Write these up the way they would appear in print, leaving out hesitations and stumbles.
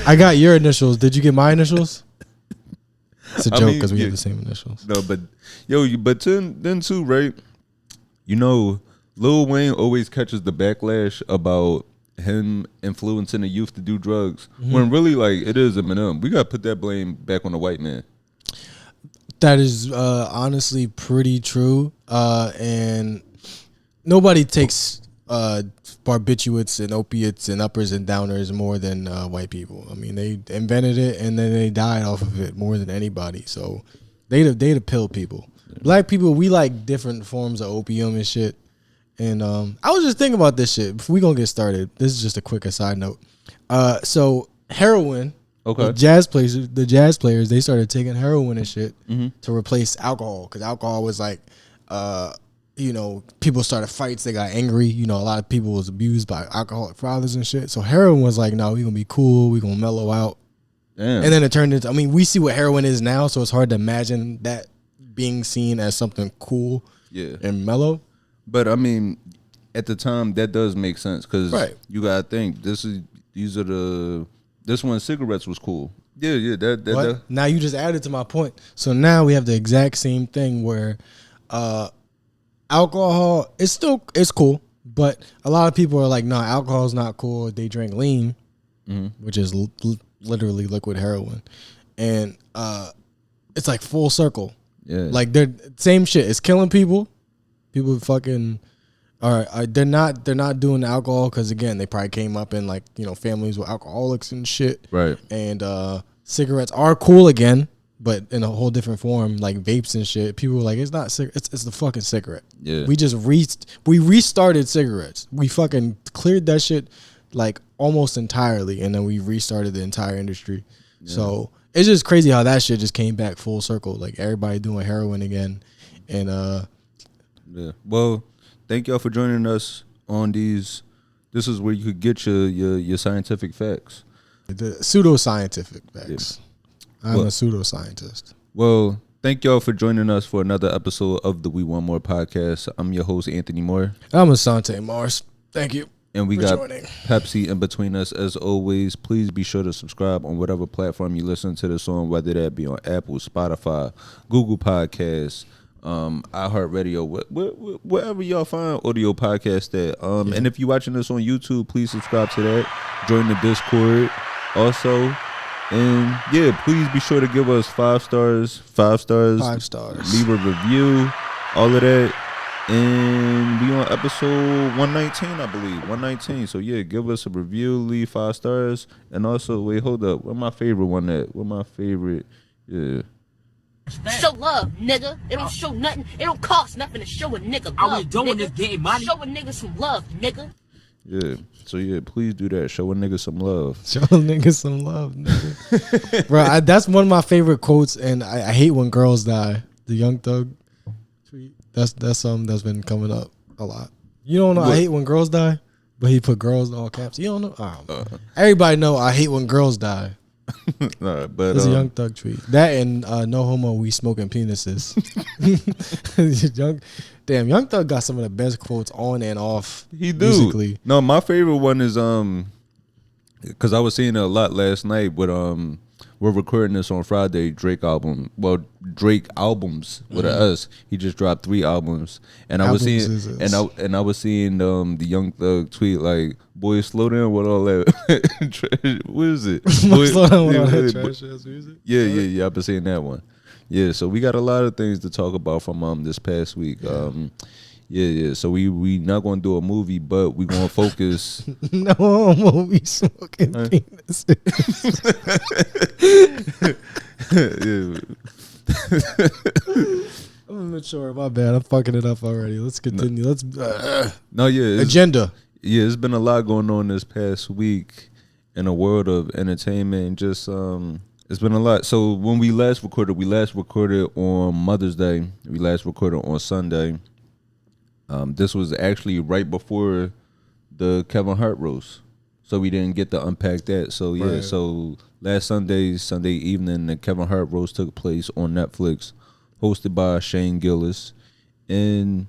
I got your initials. Did you get my initials? It's a joke because we have the same initials. No, but then too, right? You know, Lil Wayne always catches the backlash about him influencing the youth to do drugs, when really, like, it is Eminem. We got to put that blame back on the white man. That is honestly pretty true. And nobody takes barbiturates and opiates and uppers and downers more than white people. I mean, they invented it and then they died off of it more than anybody. So they the pill people. Black people, we like different forms of opium and shit. And I was just thinking about this shit. Before we gonna get started, this is just a quick aside note. So heroin. Okay. The jazz players, they started taking heroin and shit to replace alcohol, because alcohol was like, people started fights. They got angry. You know, a lot of people was abused by alcoholic fathers and shit. So heroin was like, no, we gonna be cool. We gonna mellow out. Damn. And then it turned into, I mean, we see what heroin is now, so it's hard to imagine that being seen as something cool and mellow. But I mean, at the time, that does make sense, because you gotta think this one, cigarettes was cool. Yeah. That. Now you just added to my point. So now we have the exact same thing where alcohol it's cool, but a lot of people are like, no, alcohol is not cool. They drink lean, which is literally liquid heroin, and it's like full circle. Yeah, like they're same shit. It's killing people. People fucking. They're not doing alcohol because, again, they probably came up in, like, families with alcoholics and shit. Right. And cigarettes are cool again, but in a whole different form, like vapes and shit. People were like, it's not cigarettes, it's the fucking cigarette. Yeah. We restarted cigarettes. We fucking cleared that shit like almost entirely, and then we restarted the entire industry. Yeah. So it's just crazy how that shit just came back full circle. Like, everybody doing heroin again. And yeah. Well, thank y'all for joining us on these. This is where you could get your scientific facts. The pseudoscientific facts. Yeah. I'm a pseudoscientist. Well, thank y'all for joining us for another episode of the We Want More podcast. I'm your host, Anthony Moore. I'm Asante Mars. Thank you. And we got Pepsi in between us. As always, please be sure to subscribe on whatever platform you listen to this on, whether that be on Apple, Spotify, Google Podcasts, iHeartRadio, wherever y'all find audio podcast at. And if you're watching this on YouTube, please subscribe to that. Join the Discord also. And yeah, please be sure to give us 5 stars. 5 stars. 5 stars. Leave a review. All of that. And we on episode 119, I believe. 119. So yeah, give us a review, leave 5 stars. And also, wait, hold up. Where my favorite one at? Where my favorite? Yeah. Show love, nigga. It don't show nothing. It don't cost nothing to show a nigga love. I was doing this getting money. Show a nigga some love, nigga. Yeah. So yeah, please do that. Show a nigga some love. Show a nigga some love, nigga. Bro, that's one of my favorite quotes, and I hate when girls die. The Young Thug tweet. That's something that's been coming up a lot. You don't know I hate when girls die, but he put girls in all caps. You don't know? Oh, everybody know I hate when girls die. Nah, but it's a Young Thug tweet. That and no homo, we smoking penises. Young Thug got some of the best quotes on and off. He do. Musically. No, my favorite one is because I was seeing it a lot last night. But we're recording this on Friday. Drake albums with us. He just dropped 3 albums, and I was seeing I was seeing the Young Thug tweet like, "Boy, slow down with all that." What is it? Slow down with all that trash ass music. Yeah. I've been seeing that one. Yeah, so we got a lot of things to talk about from this past week. Yeah. So we not gonna do a movie, but we gonna focus. No homo, we smoking penises. I'm immature. My bad. I'm fucking it up already. Let's continue. Agenda. Yeah, it's been a lot going on this past week in the world of entertainment. And just it's been a lot. So when we last recorded on Mother's Day. We last recorded on Sunday. This was actually right before the Kevin Hart roast, so we didn't get to unpack that. So yeah, right. So last Sunday evening, the Kevin Hart roast took place on Netflix, hosted by Shane Gillis, and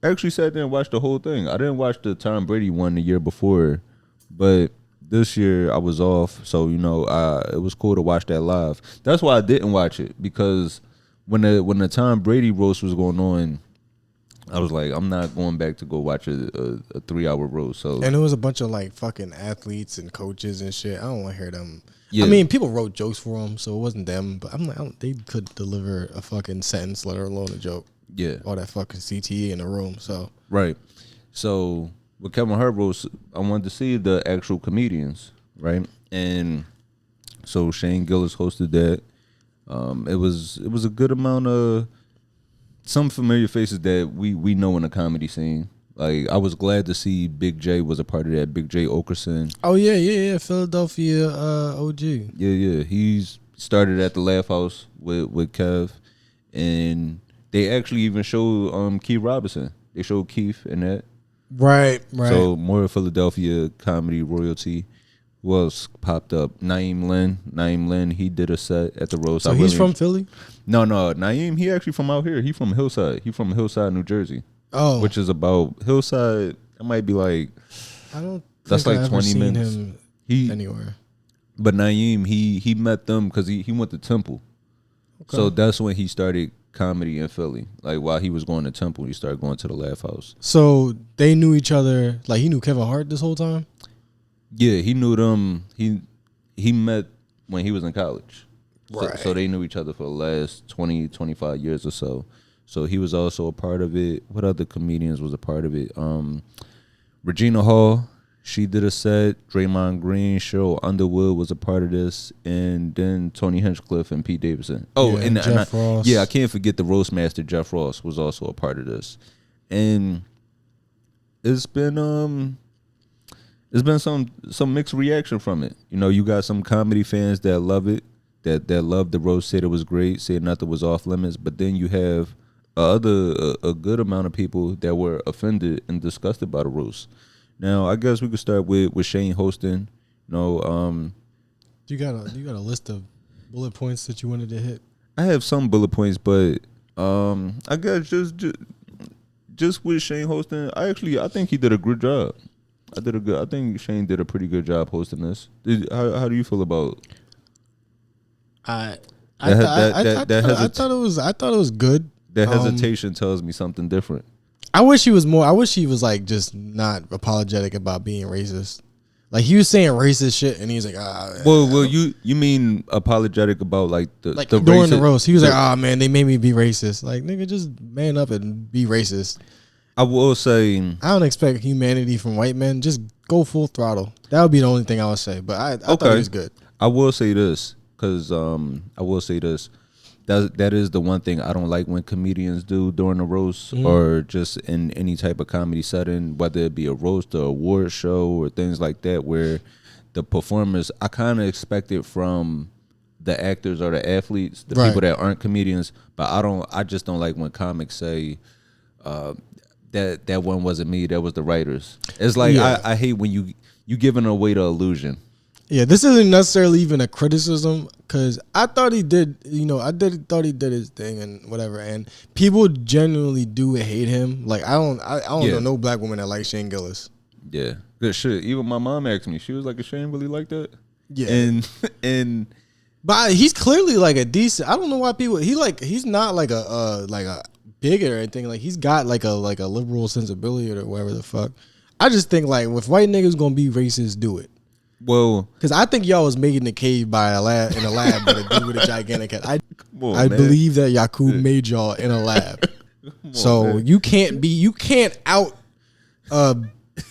I actually sat there and watched the whole thing. I didn't watch the Tom Brady one the year before, but this year I was off, so it was cool to watch that live. That's why I didn't watch it, because when the Tom Brady roast was going on, I was like, I'm not going back to go watch a 3-hour roast. So, and it was a bunch of like fucking athletes and coaches and shit. I don't want to hear them. Yeah. I mean, people wrote jokes for them, so it wasn't them. But I'm like, they could deliver a fucking sentence, let alone a joke. Yeah, all that fucking CTE in the room. So right. So with Kevin Hart roast, I wanted to see the actual comedians, right? And so Shane Gillis hosted that. It was a good amount of some familiar faces that we know in the comedy scene. Like, I was glad to see Big J was a part of that. Big J Okerson. Oh yeah, Philadelphia OG. Yeah. He's started at the Laugh House with Kev, and they actually even showed Keith Robinson. They showed Keith in that. Right. So more Philadelphia comedy royalty. Who else popped up? Naeem Lynn, he did a set at the roast. So he's from Philly? No, Naeem, he actually from out here. He from Hillside. He from Hillside, New Jersey. Oh. Which is about Hillside, it might be like, I don't that's think like I've 20 seen minutes. him anywhere. But Naeem, he met them because he went to Temple. Okay. So that's when he started comedy in Philly. Like, while he was going to Temple, he started going to the Laugh House. So they knew each other, like he knew Kevin Hart this whole time? Yeah, he knew them. He met when he was in college. Right. So they knew each other for the last 20, 25 years or so. So he was also a part of it. What other comedians was a part of it? Regina Hall, she did a set. Draymond Green, Cheryl Underwood was a part of this. And then Tony Hinchcliffe and Pete Davidson. Oh, yeah, and Jeff Ross. Yeah, I can't forget the roast master, Jeff Ross, was also a part of this. And it's been some mixed reaction from it. You got some comedy fans that love it, that love the roast, said it was great, said nothing was off limits. But then you have a good amount of people that were offended and disgusted by the roast. Now, I guess we could start with Shane hosting. You got a list of bullet points that you wanted to hit? I have some bullet points, but I guess just with Shane hosting, I think he did a good job. I think Shane did a pretty good job hosting this. How do you feel about? I thought it was good. That hesitation tells me something different. I wish he was like just not apologetic about being racist. Like, he was saying racist shit and he's like, Well, you mean apologetic about like the during the roast? He was like, man, they made me be racist. Like, nigga, just man up and be racist. I will say, I don't expect humanity from white men. Just go full throttle. That would be the only thing I would say. But I thought he was good. I will say this, because that is the one thing I don't like when comedians do during the roast, or just in any type of comedy setting, whether it be a roast or award show or things like that, where the performers, I kind of expect it from the actors or the athletes, the people that aren't comedians. But I just don't like when comics say, that one wasn't me, that was the writers. It's like, I hate when you giving away the illusion. Yeah, this isn't necessarily even a criticism, because I thought he did, thought he did his thing and whatever, and people genuinely do hate him. Like, I don't know no black woman that likes Shane Gillis. Yeah, good shit. Even my mom asked me, she was like, "Is Shane really like that?" Yeah, and but he's clearly like a decent. I don't know why people he's not like a bigot or anything. Like, he's got like a liberal sensibility or whatever the fuck. I just think, like, if white niggas gonna be racist, do it. Well, because I think y'all was made in the cave in a lab by a dude with a gigantic head. I believe that Yakub made y'all in a lab. So you can't out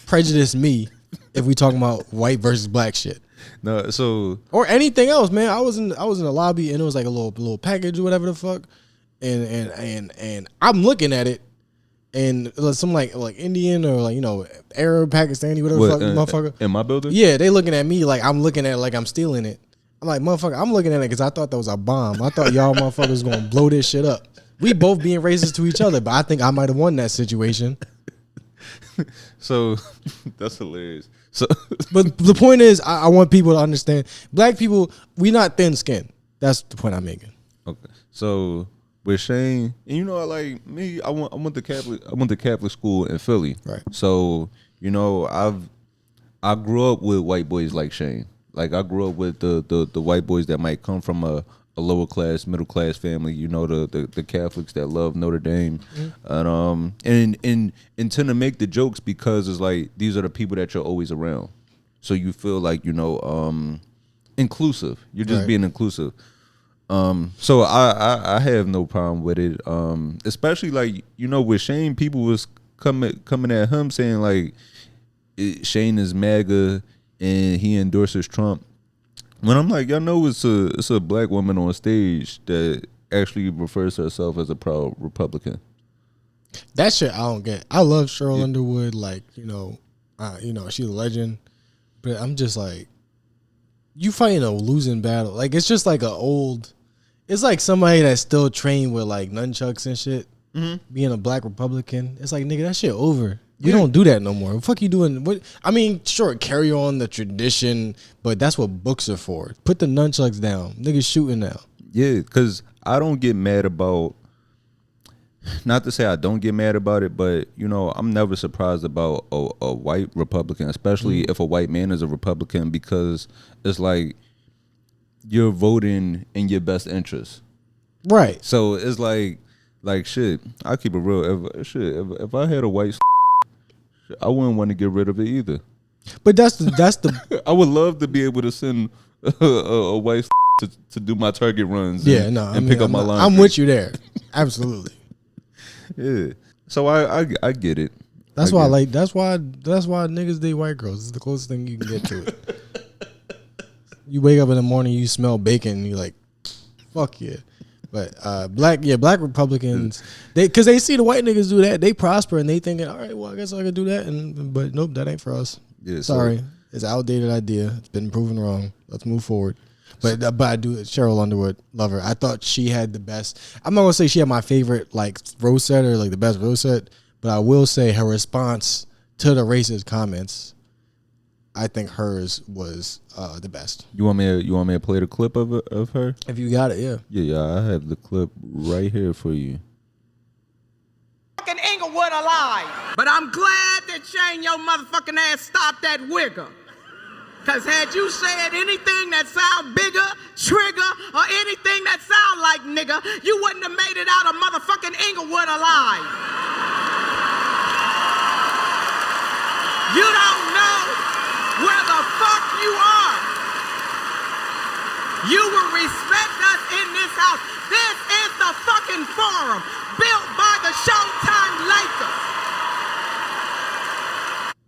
prejudice me if we talking about white versus black shit. No, so or anything else, man. I was in the lobby and it was like a little package or whatever the fuck, and I'm looking at it. And some like Indian or Arab, Pakistani, whatever the fuck, motherfucker. In my building? Yeah, they looking at me like I'm looking at it like I'm stealing it. I'm like, motherfucker, I'm looking at it because I thought that was a bomb. I thought y'all motherfuckers gonna blow this shit up. We both being racist to each other, but I think I might have won that situation. So that's hilarious. So, but the point is, I want people to understand, black people, we not thin skinned. That's the point I'm making. Okay, so. With Shane, and I went to Catholic school in Philly. Right. So, I grew up with white boys like Shane. Like I grew up with the white boys that might come from a lower class, middle class family. You know, the Catholics that love Notre Dame, and tend to make the jokes because it's like these are the people that you're always around. So you feel like inclusive. You're just being inclusive. So I have no problem with it. Especially like with Shane, people was coming at him saying like Shane is MAGA and he endorses Trump. When I'm like, y'all know it's a black woman on stage that actually refers to herself as a proud Republican. That shit I don't get. I love Cheryl Underwood, like she's a legend, but I'm just like, you fighting a losing battle. Like it's just like it's like somebody that's still trained with like nunchucks and shit. Being a black Republican, it's like, nigga, that shit over. You don't do that no more. What the fuck you doing? What? I mean, sure, carry on the tradition, but that's what books are for. Put the nunchucks down. Niggas shooting now. Yeah, because I don't get mad about, not to say I don't get mad about it, but, I'm never surprised about a white Republican, especially if a white man is a Republican, because it's like you're voting in your best interest. Right. So it's like shit, I keep it real. If I had a white I wouldn't want to get rid of it either. But that's the I would love to be able to send a white to do my Target runs and pick up my laundry. I'm with you there. Absolutely. Yeah. So I get it. That's why niggas date white girls. It's the closest thing you can get to it. You wake up in the morning, you smell bacon, and you're like, fuck yeah. But black Republicans, because they see the white niggas do that, they prosper and they thinking, all right, well, I guess I could do that, but nope, that ain't for us. Yeah, sorry, it's an outdated idea. It's been proven wrong. Let's move forward. But I do, Cheryl Underwood, love her. I thought she had the best. I'm not gonna say she had my favorite like roast set or like the best roast set, but I will say her response to the racist comments, I think hers was the best. You want me to play the clip of her? If you got it, yeah. Yeah, I have the clip right here for you. Fucking Inglewood alive. But I'm glad that Shane, your motherfucking ass, stopped that wigger. Cause had you said anything that sound bigger, trigger, or anything that sound like nigga, you wouldn't have made it out of motherfucking Inglewood alive. You don't know where the fuck you are. You will respect us in this house. This is the fucking forum built by the Showtime Lakers.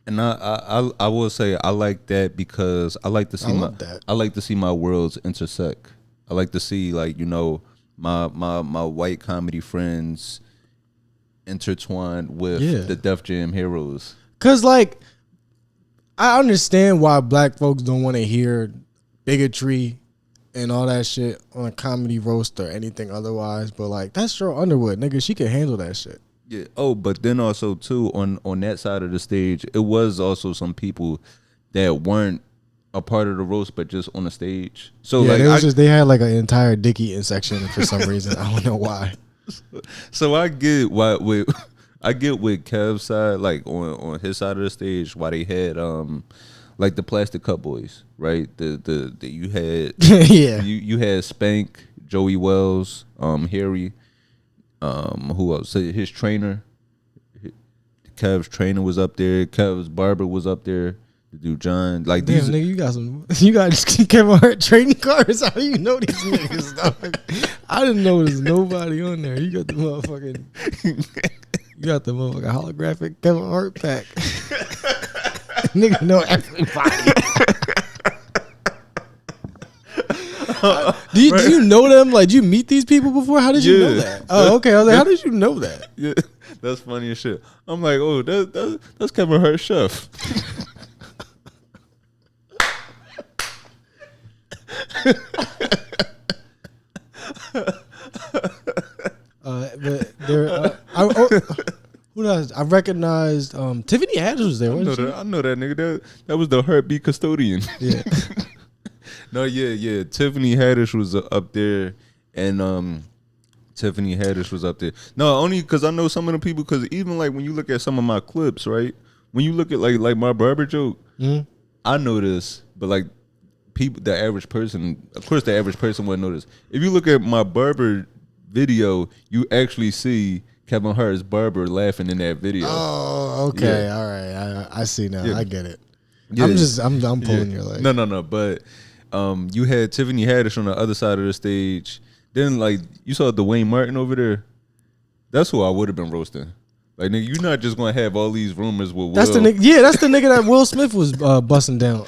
And I will say I like that because I like to see my worlds intersect. I like to see my white comedy friends intertwined with the Def Jam heroes. Cause I understand why black folks don't want to hear bigotry and all that shit on a comedy roast or anything otherwise, but that's Cheryl Underwood, nigga. She can handle that shit. Yeah. Oh, but then also too on that side of the stage, it was also some people that weren't a part of the roast, but just on the stage. So they had an entire dick eating section for some reason. I don't know why. So I get why with Kev's side, on his side of the stage, why they had the Plastic Cup Boys, right? The you had you had Spank, Joey Wells, Harry. Who else? His trainer, Kev's trainer was up there. Kev's barber was up there. The dude John, damn, nigga, you got Kevin Hart trading cards. How do you know these niggas, dog? I didn't know there's nobody on there. You got the motherfucking holographic Kevin Hart pack. Nigga know everybody. Do you know them? Did you meet these people before? How did you know that? Oh, okay. I was like, how did you know that? Yeah, that's funny as shit. I'm like, oh, that's Kevin Hart's chef. But there, who knows? I recognized Tiffany Haddish was there. I know that nigga. That was the heartbeat custodian. Yeah. No, yeah. Tiffany Haddish was up there, and Tiffany Haddish was up there. No, only because I know some of the people. Because even when you look at some of my clips, right? When you look at like my barber joke, I know this, but like people, the average person, of course, the average person wouldn't know this. If you look at my barber video, you actually see Kevin Hart's barber laughing in that video. Oh, okay, all right. I see now. I get it. Yeah. I'm pulling your leg. No. But you had Tiffany Haddish on the other side of the stage. Then like you saw Dwayne Martin over there. That's who I would have been roasting. Like nigga, you're not just gonna have all these rumors with Will. That's the nigga. Yeah, that's the nigga that Will Smith was busting down.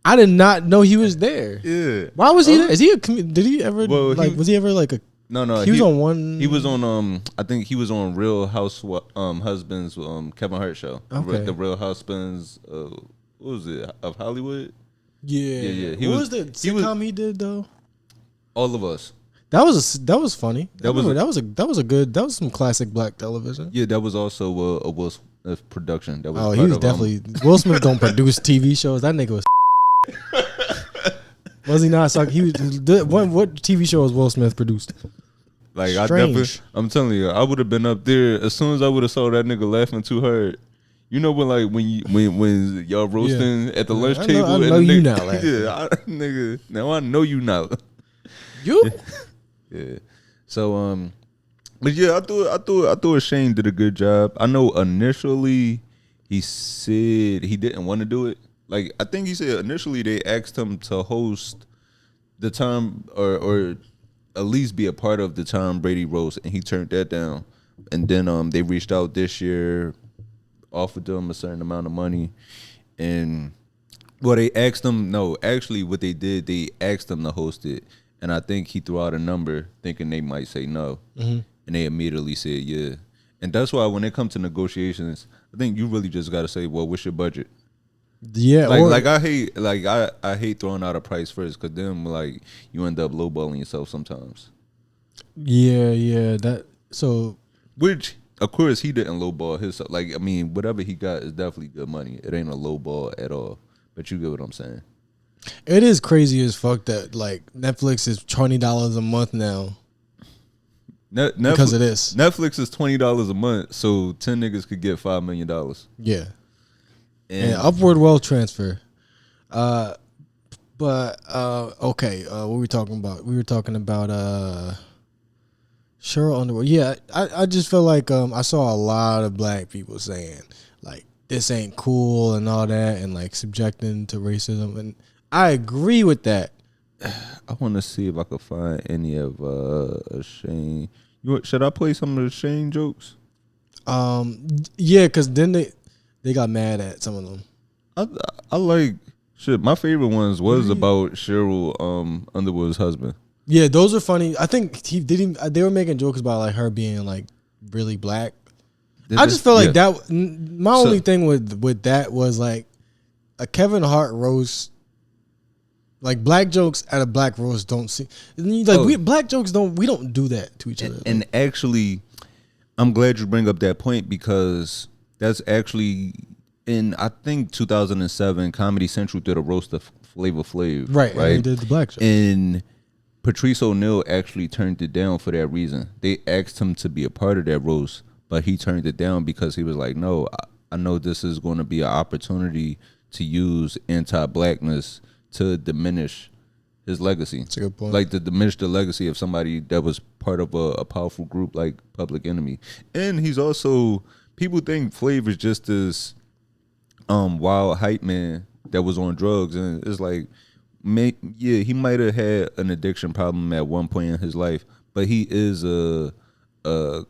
I did not know he was there. Yeah. Why was he there? Is he a? Did he ever was he ever like a? No. He was on one. He was on I think he was on Real Husbands Kevin Hart show. Okay. The Real Husbands. What was it of Hollywood? Yeah. What was the sitcom he did though? All of Us. That was funny. That was some classic black television. Yeah, that was also a Will Smith production. That was he was definitely Will Smith don't produce TV shows. That nigga was. Was he not? He was. What TV show was Will Smith produced? Like Strange. I'm telling you, I would have been up there as soon as I would have saw that nigga laughing too hard. You know when y'all roasting at the lunch table. I know you not laughing. Yeah, nigga. Now I know you not. You. Yeah. So but yeah, I thought Shane did a good job. I know initially he said he didn't want to do it. Like I think he said initially they asked him to host the Tom or at least be a part of the Tom Brady roast, and he turned that down. And then they reached out this year, offered them a certain amount of money, and they asked him. No, actually, what they did, they asked him to host it. And I think he threw out a number thinking they might say no. Mm-hmm. And they immediately said yeah. And that's why when it comes to negotiations, I think you really just got to say, well, what's your budget? Yeah. I hate throwing out a price first because then like you end up lowballing yourself sometimes. Yeah. Which, of course, he didn't lowball himself. Like, I mean, whatever he got is definitely good money. It ain't a lowball at all. But you get what I'm saying. It is crazy as fuck that like Netflix is $20 a month now. Because of this. Netflix is $20 a month, so 10 niggas could get $5 million. Yeah. And upward wealth transfer. Okay. What were we talking about? We were talking about Cheryl Underwood. Yeah, I just feel like I saw a lot of black people saying like this ain't cool and all that, and like subjecting to racism, and I agree with that. I want to see if I could find any of Shane. Should I play some of the Shane jokes? Yeah, because then they got mad at some of them. I like shit. My favorite ones was about Cheryl Underwood's husband. Yeah, those are funny. I think they were making jokes about like her being like really black. I just feel like that. My only thing with that was like a Kevin Hart roast. Like black jokes at a black roast don't see like black jokes we don't do that to each other. And actually, I'm glad you bring up that point because that's actually in I think 2007 Comedy Central did a roast of Flavor Flav. Right. And they did the black joke. And Patrice O'Neal actually turned it down for that reason. They asked him to be a part of that roast, but he turned it down because he was like, no, I know this is going to be an opportunity to use anti-blackness to diminish his legacy. That's a good point. Like to diminish the legacy of somebody that was part of a powerful group like Public Enemy. And he's also, people think Flav is just this wild hype man that was on drugs, and it's like, he might have had an addiction problem at one point in his life, but he is a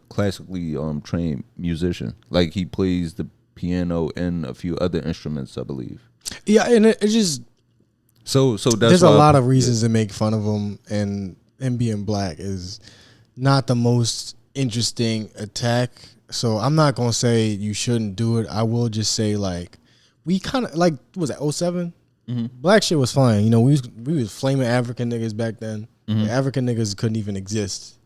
classically trained musician. Like he plays the piano and a few other instruments, I believe. Yeah, and it just so that's there's a lot of reasons to make fun of him, and him being black is not the most interesting attack. So I'm not gonna say you shouldn't do it. I will just say like we kind of like, what was that 07? Mm-hmm. Black shit was fine. You know, we was flaming African niggas back then. Mm-hmm. African niggas couldn't even exist.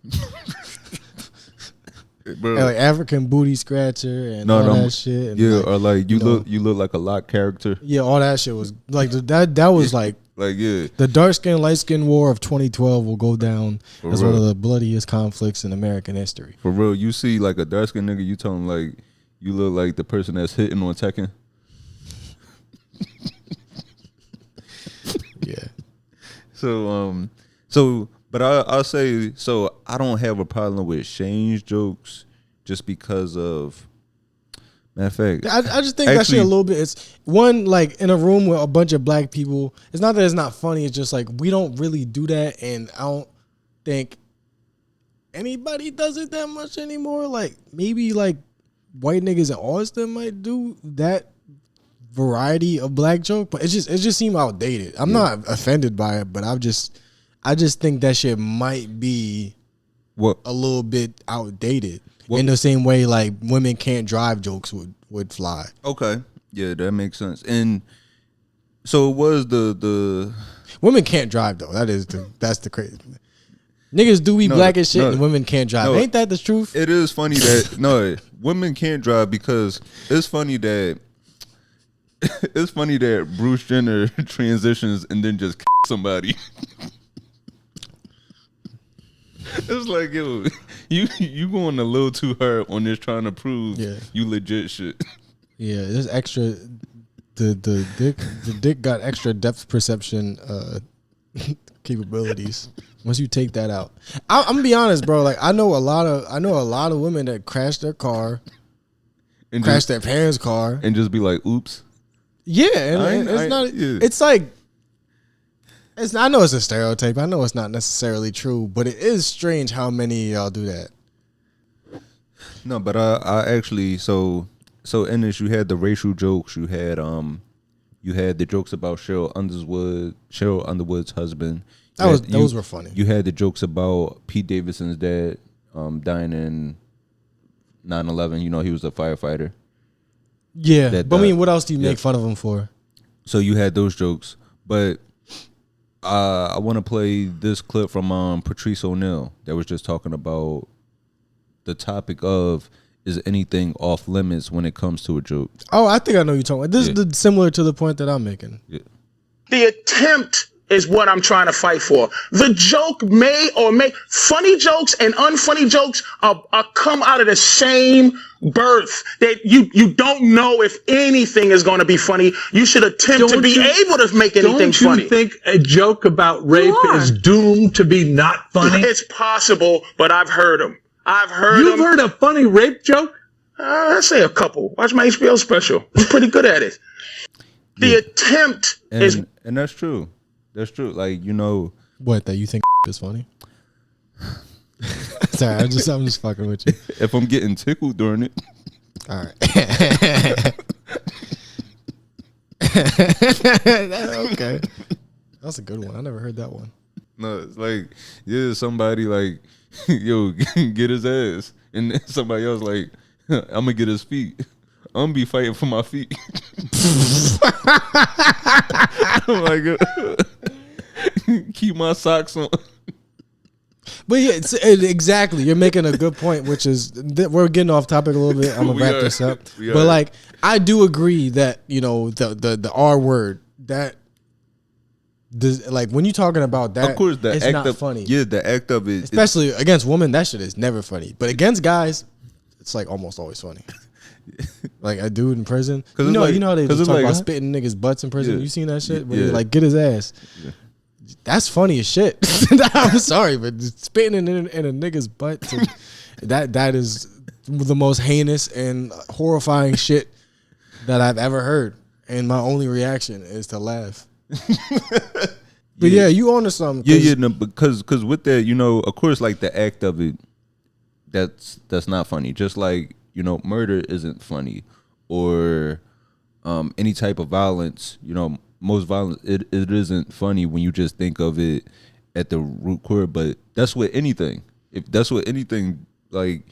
And like African booty scratcher and all that shit. And yeah, like, or like you look like a Lock character. Yeah, all that shit was like that was like the dark skin light skin war of 2012 will go down as one of the bloodiest conflicts in American history. For real, you see like a dark skin nigga, you tell him like you look like the person that's hitting on Tekken. Yeah. But I'll say, so I don't have a problem with Shane's jokes just because of, matter of fact. I just think that shit a little bit. It's one, like, in a room with a bunch of black people. It's not that it's not funny. It's just like we don't really do that, and I don't think anybody does it that much anymore. Like maybe like white niggas in Austin might do that variety of black joke, but it just seemed outdated. I'm not offended by it, but I just think that shit might be a little bit outdated. In the same way, like women can't drive jokes would fly. Okay, yeah, that makes sense. And so it was the women can't drive though. That's the crazy. Niggas do be black as shit and women can't drive. Ain't that the truth? It is funny that women can't drive because it's funny that Bruce Jenner transitions and then just somebody. It's like, yo, you going a little too hard on this trying to prove you legit shit. Yeah, there's extra. The dick got extra depth perception capabilities. Once you take that out, I'm gonna be honest, bro. Like I know a lot of women that crash their car, and crash their parents' car, and just be like, "Oops." Yeah, and it's not. Yeah. It's like. I know it's a stereotype. I know it's not necessarily true, but it is strange how many of y'all do that. No, but I actually so in this you had the racial jokes. You had the jokes about Cheryl Underwood's husband. Those were funny. You had the jokes about Pete Davidson's dad dying in 9/11. You know, he was a firefighter. Yeah, but I mean, what else do you make fun of him for? So you had those jokes, but. I want to play this clip from Patrice O'Neal that was just talking about the topic of is anything off limits when it comes to a joke. Oh, I think I know you're talking about. This is similar to the point that I'm making. Yeah. The attempt is what I'm trying to fight for. The joke funny jokes and unfunny jokes are come out of the same birth. That you don't know if anything is going to be funny. You should attempt to be able to make anything funny. Don't you think a joke about rape is doomed to be not funny? It's possible, but I've heard them. You've heard a funny rape joke? I say a couple. Watch my HBO special. I'm pretty good at it. The attempt is... And that's true. That's true. Like, you know... What, that you think is funny? Sorry, I'm just fucking with you. If I'm getting tickled during it. All right. Okay. That's a good one. I never heard that one. No, it's like, somebody like, yo, get his ass. And then somebody else like, I'm going to get his feet. I'm going to be fighting for my feet. I'm like, keep my socks on. But yeah, exactly. You're making a good point, which is we're getting off topic a little bit. I'm gonna wrap this up. But like, I do agree that the R word that like when you're talking about that, of course, it's act not of, funny. Yeah, the act of it, especially against women, that shit is never funny. But against guys, it's like almost always funny. Like a dude in prison, you know how they just talk about spitting niggas' butts in prison. You seen that shit? Where you like get his ass. Yeah. That's funny as shit. I'm sorry, but spitting in a nigga's butt, that is the most heinous and horrifying shit that I've ever heard. And my only reaction is to laugh. But you onto something. Because with that, of course, like the act of it, that's not funny. Just like, murder isn't funny, or any type of violence, most violence, it isn't funny when you just think of it at the root core. But that's with anything. If that's what anything, like,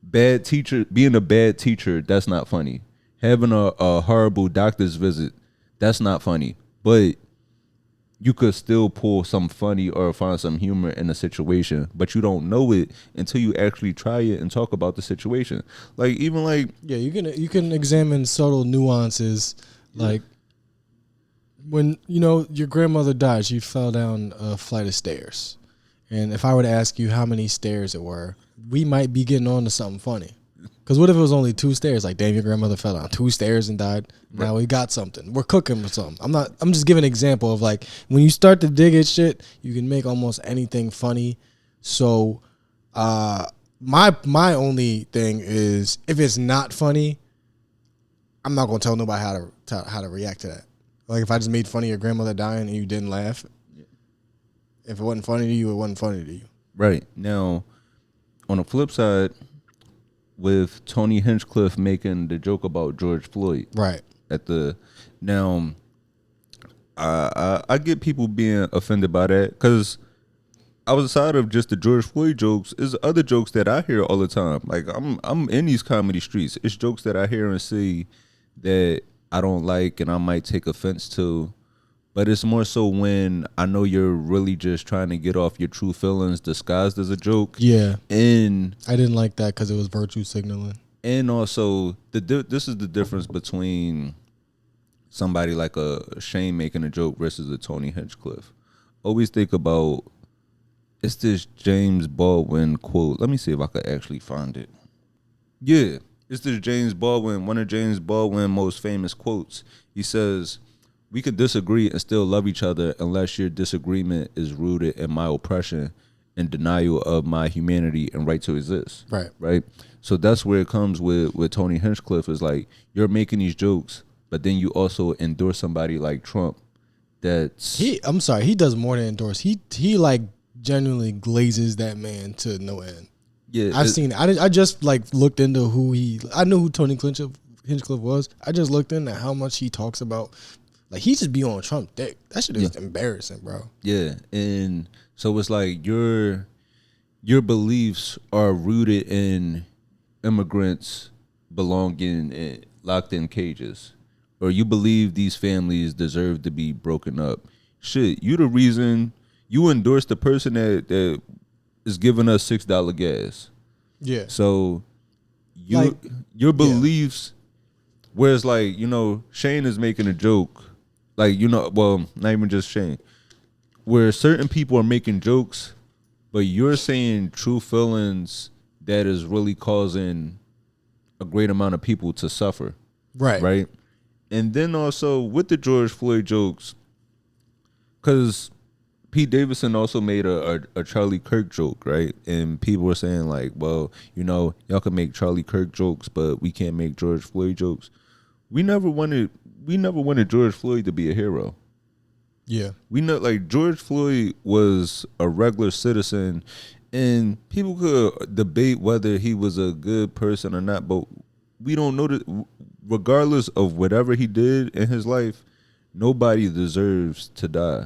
bad teacher, being a bad teacher, that's not funny. Having a horrible doctor's visit, that's not funny. But you could still pull some funny or find some humor in a situation, but you don't know it until you actually try it and talk about the situation. Like, even like, you can examine subtle nuances, like when your grandmother died, she fell down a flight of stairs, and if I were to ask you how many stairs it were, we might be getting on to something funny. Because what if it was only 2 stairs? Like, damn, your grandmother fell down 2 stairs and died. Right. Now we got something. We're cooking with something. I'm just giving an example of like when you start to dig at shit, you can make almost anything funny. So, my only thing is if it's not funny, I'm not gonna tell nobody how to react to that. Like if I just made fun of your grandmother dying and you didn't laugh, if it wasn't funny to you, it wasn't funny to you. Right. Now, on the flip side, with Tony Hinchcliffe making the joke about George Floyd. Right. I get people being offended by that because outside of just the George Floyd jokes, is other jokes that I hear all the time. Like I'm in these comedy streets. It's jokes that I hear and see that I don't like and I might take offense to. But it's more so when I know you're really just trying to get off your true feelings disguised as a joke. Yeah. And I didn't like that because it was virtue signaling. And also, this is the difference between somebody like a Shane making a joke versus a Tony Hinchcliffe. Always think about, it's this James Baldwin quote. Let me see if I could actually find it. Yeah, it's this James Baldwin, one of James Baldwin's most famous quotes. He says, "We could disagree and still love each other unless your disagreement is rooted in my oppression and denial of my humanity and right to exist." Right. Right. So that's where it comes with Tony Hinchcliffe is like, you're making these jokes, but then you also endorse somebody like Trump. I'm sorry, he does more than endorse. He like genuinely glazes that man to no end. Yeah. I've seen it. I just like looked into I knew who Tony Hinchcliffe was. I just looked into how much he talks about. Like, he just be on Trump's dick. That shit is embarrassing, bro. Yeah, and so it's like your beliefs are rooted in immigrants belonging locked in cages, or you believe these families deserve to be broken up. Shit, you the reason you endorse the person that is giving us $6 gas. Yeah. So your beliefs, whereas like, you know, Shane is making a joke. Like, you know, well, not even just Shane, where certain people are making jokes, but you're saying true feelings that is really causing a great amount of people to suffer. Right. Right. And then also with the George Floyd jokes, because Pete Davidson also made a Charlie Kirk joke, right? And people were saying like, well, you know, y'all can make Charlie Kirk jokes, but we can't make George Floyd jokes. We never wanted George Floyd to be a hero. Yeah. We know, like, George Floyd was a regular citizen, and people could debate whether he was a good person or not, but we don't know that. Regardless of whatever he did in his life, nobody deserves to die,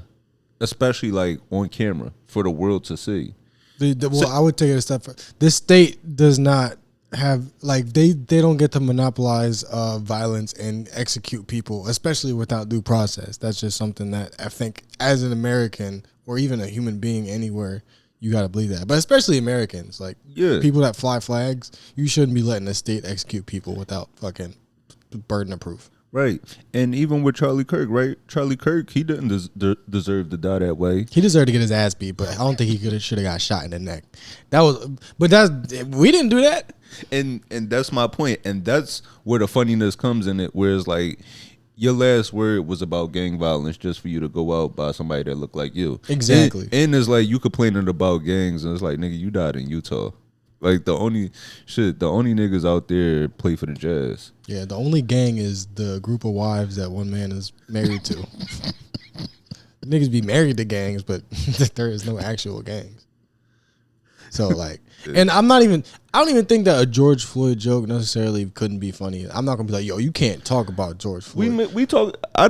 especially like on camera for the world to see. I would take it a step further. This state does not have, like, they don't get to monopolize violence and execute people, especially without due process. That's just something that I think as an American or even a human being anywhere, you got to believe that. But especially Americans, like people that fly flags, you shouldn't be letting the state execute people without fucking burden of proof. Right. And even with Charlie Kirk, right? Charlie Kirk, he didn't deserve to die that way. He deserved to get his ass beat, but I don't think he should have got shot in the neck. We didn't do that. And that's my point. And that's where the funniness comes in it, where it's like your last word was about gang violence just for you to go out by somebody that looked like you. Exactly. And it's like you complaining about gangs, and it's like, nigga, you died in Utah. Like the only niggas out there play for the Jazz. Yeah, the only gang is the group of wives that one man is married to. Niggas be married to gangs, but there is no actual gangs. So like, and I don't even think that a George Floyd joke necessarily couldn't be funny. I'm not gonna be like, yo, you can't talk about George Floyd. We talk. I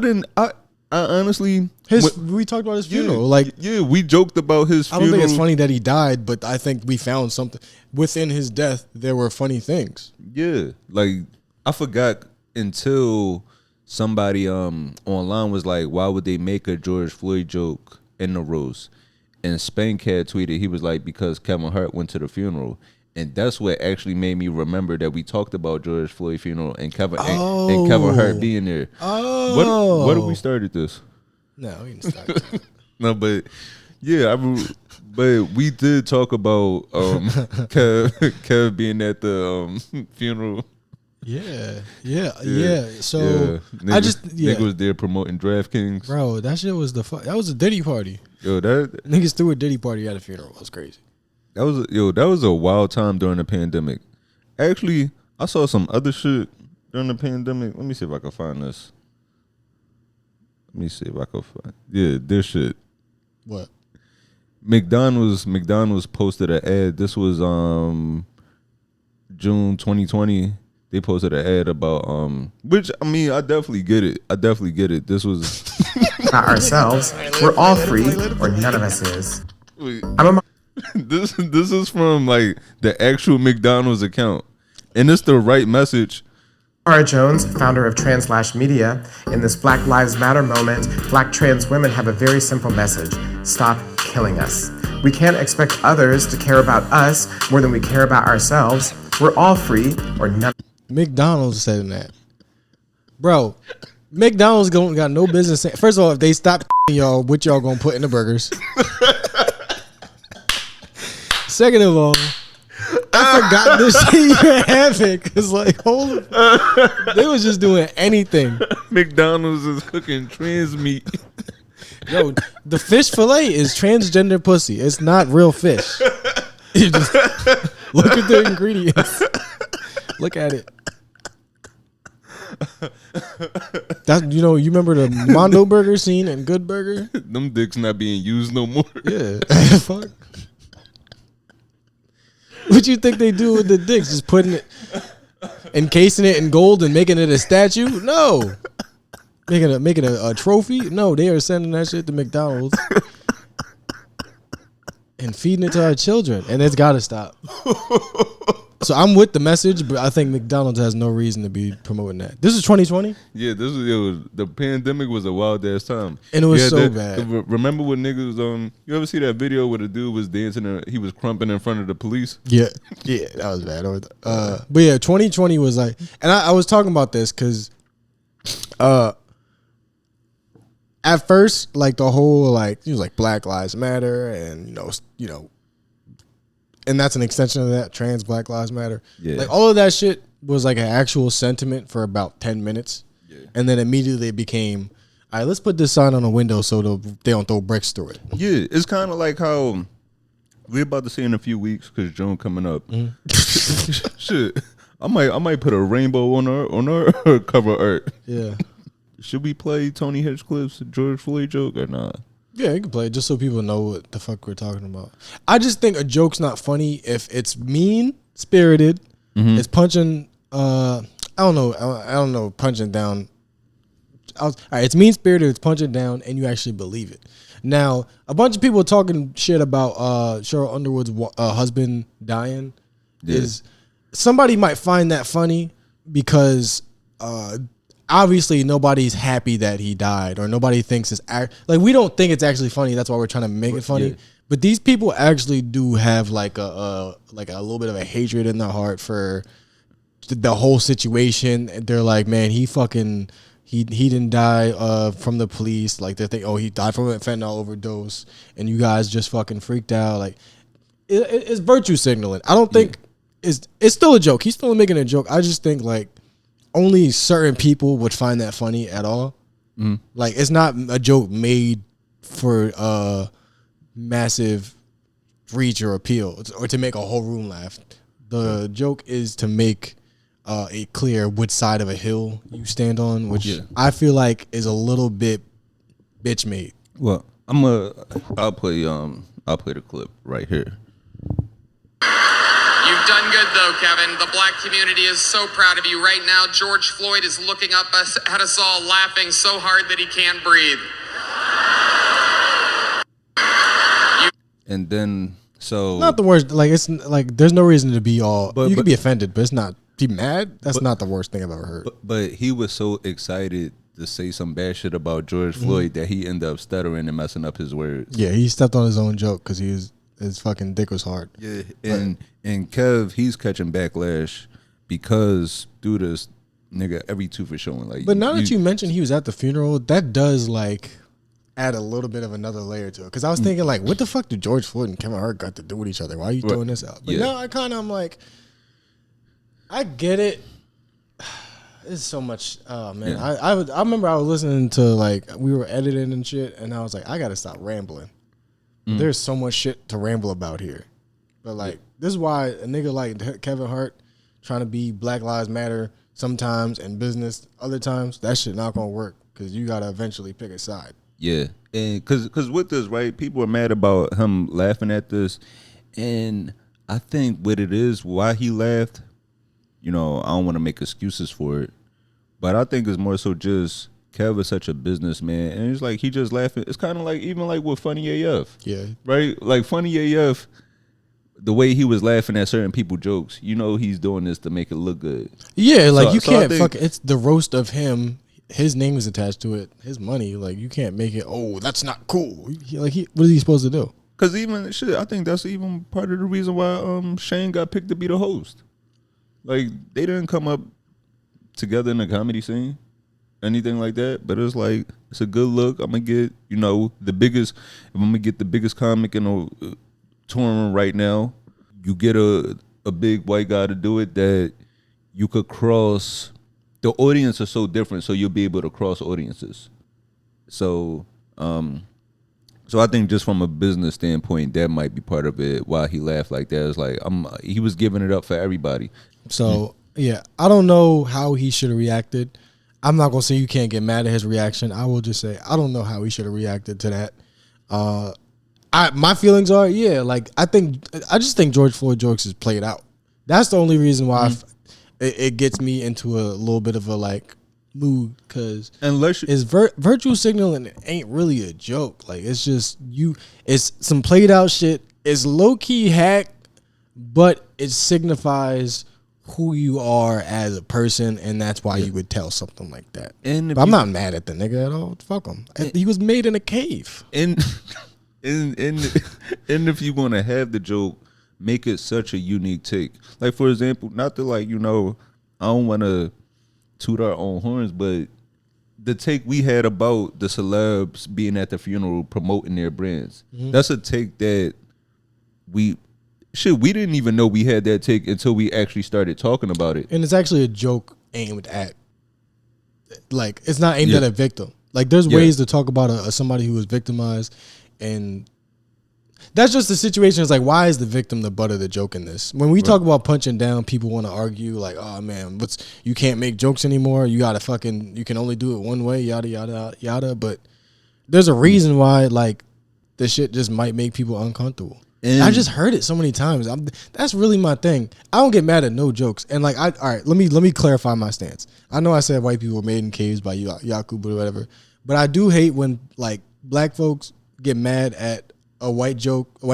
honestly, we talked about his funeral. We joked about his funeral. I don't think it's funny that he died, but I think we found something within his death. There were funny things. Yeah, like I forgot until somebody online was like, why would they make a George Floyd joke in the roast? And Spank had tweeted, he was like, because Kevin Hart went to the funeral. And that's what actually made me remember that we talked about George Floyd funeral and Kevin Hart being there. Oh, what did we started this? No, we didn't start. No, but But we did talk about Kev being at the funeral. Yeah. So nigga was there promoting DraftKings. Bro, that shit was that was a Diddy party. Yo, that niggas threw a Diddy party at a funeral. It was crazy. That was a wild time during the pandemic. Actually, I saw some other shit during the pandemic. Let me see if I can find this. This shit. What? McDonald's posted an ad. This was June 2020. They posted an ad about which I mean I definitely get it. This was not ourselves. We're all free, or none of us is. This is from like the actual McDonald's account, and it's the right message. Tara Jones, founder of Translash Media, in this Black Lives Matter moment, Black trans women have a very simple message: stop killing us. We can't expect others to care about us more than we care about ourselves. We're all free, or none. McDonald's said that, bro. McDonald's got no business saying. First of all, if they stop y'all, what y'all gonna put in the burgers? Second of all, I forgot this shit even happened. Cause like, they was just doing anything. McDonald's is cooking trans meat. Yo, the fish fillet is transgender pussy. It's not real fish. You just look at the ingredients. Look at it. That you remember the Mondo Burger scene in Good Burger? Them dicks not being used no more. Yeah. Fuck. What you think they do with the dicks? Just putting it, encasing it in gold and making it a statue? No. Making a trophy? No, they are sending that shit to McDonald's and feeding it to our children, and it's got to stop. So I'm with the message, but I think McDonald's has no reason to be promoting that. This is 2020. Yeah, the pandemic was a wild ass time, and it was bad. Remember when niggas you ever see that video where the dude was dancing and he was crumping in front of the police? Yeah, that was bad. But yeah, 2020 was like, and I was talking about this because, at first, like the whole it was like Black Lives Matter, and you know. And that's an extension of that, trans Black Lives Matter. Yeah. Like all of that shit was like an actual sentiment for about 10 minutes. Yeah. And then immediately it became, all right, let's put this sign on the window so they don't throw bricks through it. Yeah, it's kind of like how we're about to see in a few weeks because June coming up. Mm-hmm. Shit, I might put a rainbow on our cover art. Yeah. Should we play Tony Hinchcliffe's George Floyd joke or not? Yeah, you can play it just so people know what the fuck we're talking about. I just think a joke's not funny if it's mean-spirited. Mm-hmm. It's punching, I don't know, punching down. All right, it's mean-spirited, it's punching down, and you actually believe it. Now, a bunch of people talking shit about Cheryl Underwood's husband dying is somebody might find that funny because obviously nobody's happy that he died, or nobody thinks it's like we don't think it's actually funny. That's why we're trying to make it funny. Yeah. But these people actually do have like a little bit of a hatred in their heart for the whole situation. They're like, man, he didn't die from the police. Like they think, oh, he died from a fentanyl overdose, and you guys just fucking freaked out. Like it's virtue signaling. I don't think it's still a joke. He's still making a joke. I just think like only certain people would find that funny at all. Mm. Like it's not a joke made for massive reach or appeal or to make a whole room laugh. The joke is to make it clear which side of a hill you stand on, which I feel like is a little bit bitch made. Well, I'll play the clip right here. You've done good, though, Kevin. The black community is so proud of you right now. George Floyd is looking up at us all, laughing so hard that he can't breathe. And then, so not the worst. Like it's like there's no reason to be all. You can be offended, but it's not. Be mad. That's not the worst thing I've ever heard. But he was so excited to say some bad shit about George Floyd that he ended up stuttering and messing up his words. Yeah, he stepped on his own joke because his fucking dick was hard. Yeah, and Kev, he's catching backlash because due to this nigga every tooth is showing. Like, but now that you mentioned he was at the funeral, that does like add a little bit of another layer to it. Because I was thinking, like, what the fuck do George Floyd and Kevin Hart got to do with each other? Why are you throwing this out? But now I'm like, I get it. There's so much. Oh man, I remember I was listening to, like, we were editing and shit, and I was like, I gotta stop rambling. There's so much shit to ramble about here. But like, this is why a nigga like Kevin Hart trying to be Black Lives Matter sometimes and business other times, that shit not gonna work because you gotta eventually pick a side. Yeah, and because with this, right, people are mad about him laughing at this, and I think what it is, why he laughed, you know, I don't want to make excuses for it, but I think it's more so just Kev is such a businessman, and it's like he just laughing. It's kind of like even like with Funny AF, right? Like Funny AF, the way he was laughing at certain people jokes, you know, he's doing this to make it look good. Yeah, like you can't it's the roast of him. His name is attached to it. His money, like you can't make it. Oh, that's not cool. What is he supposed to do? Because even shit, I think that's even part of the reason why Shane got picked to be the host. Like they didn't come up together in the comedy scene, anything like that. But it's like it's a good look. I'm gonna get the biggest. If I'm gonna get the biggest comic in the touring right now, you get a big white guy to do it that you could cross. The audience is so different, so you'll be able to cross audiences. So I think just from a business standpoint, that might be part of it. Why he laughed like that is like he was giving it up for everybody. So yeah, I don't know how he should have reacted. I'm not gonna say you can't get mad at his reaction. I will just say I don't know how he should have reacted to that. My feelings are like I just think George Floyd jokes is played out. That's the only reason why it gets me into a little bit of a like mood because it's virtual signaling ain't really a joke. Like it's just it's some played out shit. It's low key hack, but it signifies who you are as a person, and that's why you would tell something like that. But I'm not mad at the nigga at all. Fuck him. He was made in a cave. And if you want to have the joke, make it such a unique take. Like, for example, not to like, I don't want to toot our own horns, but the take we had about the celebs being at the funeral promoting their brands, that's a take that we didn't even know we had that take until we actually started talking about it. And it's actually a joke aimed at, like, it's not aimed at a victim. Like, there's ways to talk about somebody who was victimized, and that's just the situation. It's like, why is the victim the butt of the joke in this? When we talk about punching down, people want to argue like, oh man, you can't make jokes anymore. You can only do it one way, yada, yada, yada. But there's a reason why, like, this shit just might make people uncomfortable. And I just heard it so many times. That's really my thing. I don't get mad at no jokes. And like, all right, let me clarify my stance. I know I said white people were made in caves by Yakub or whatever, but I do hate when like black folks get mad at a white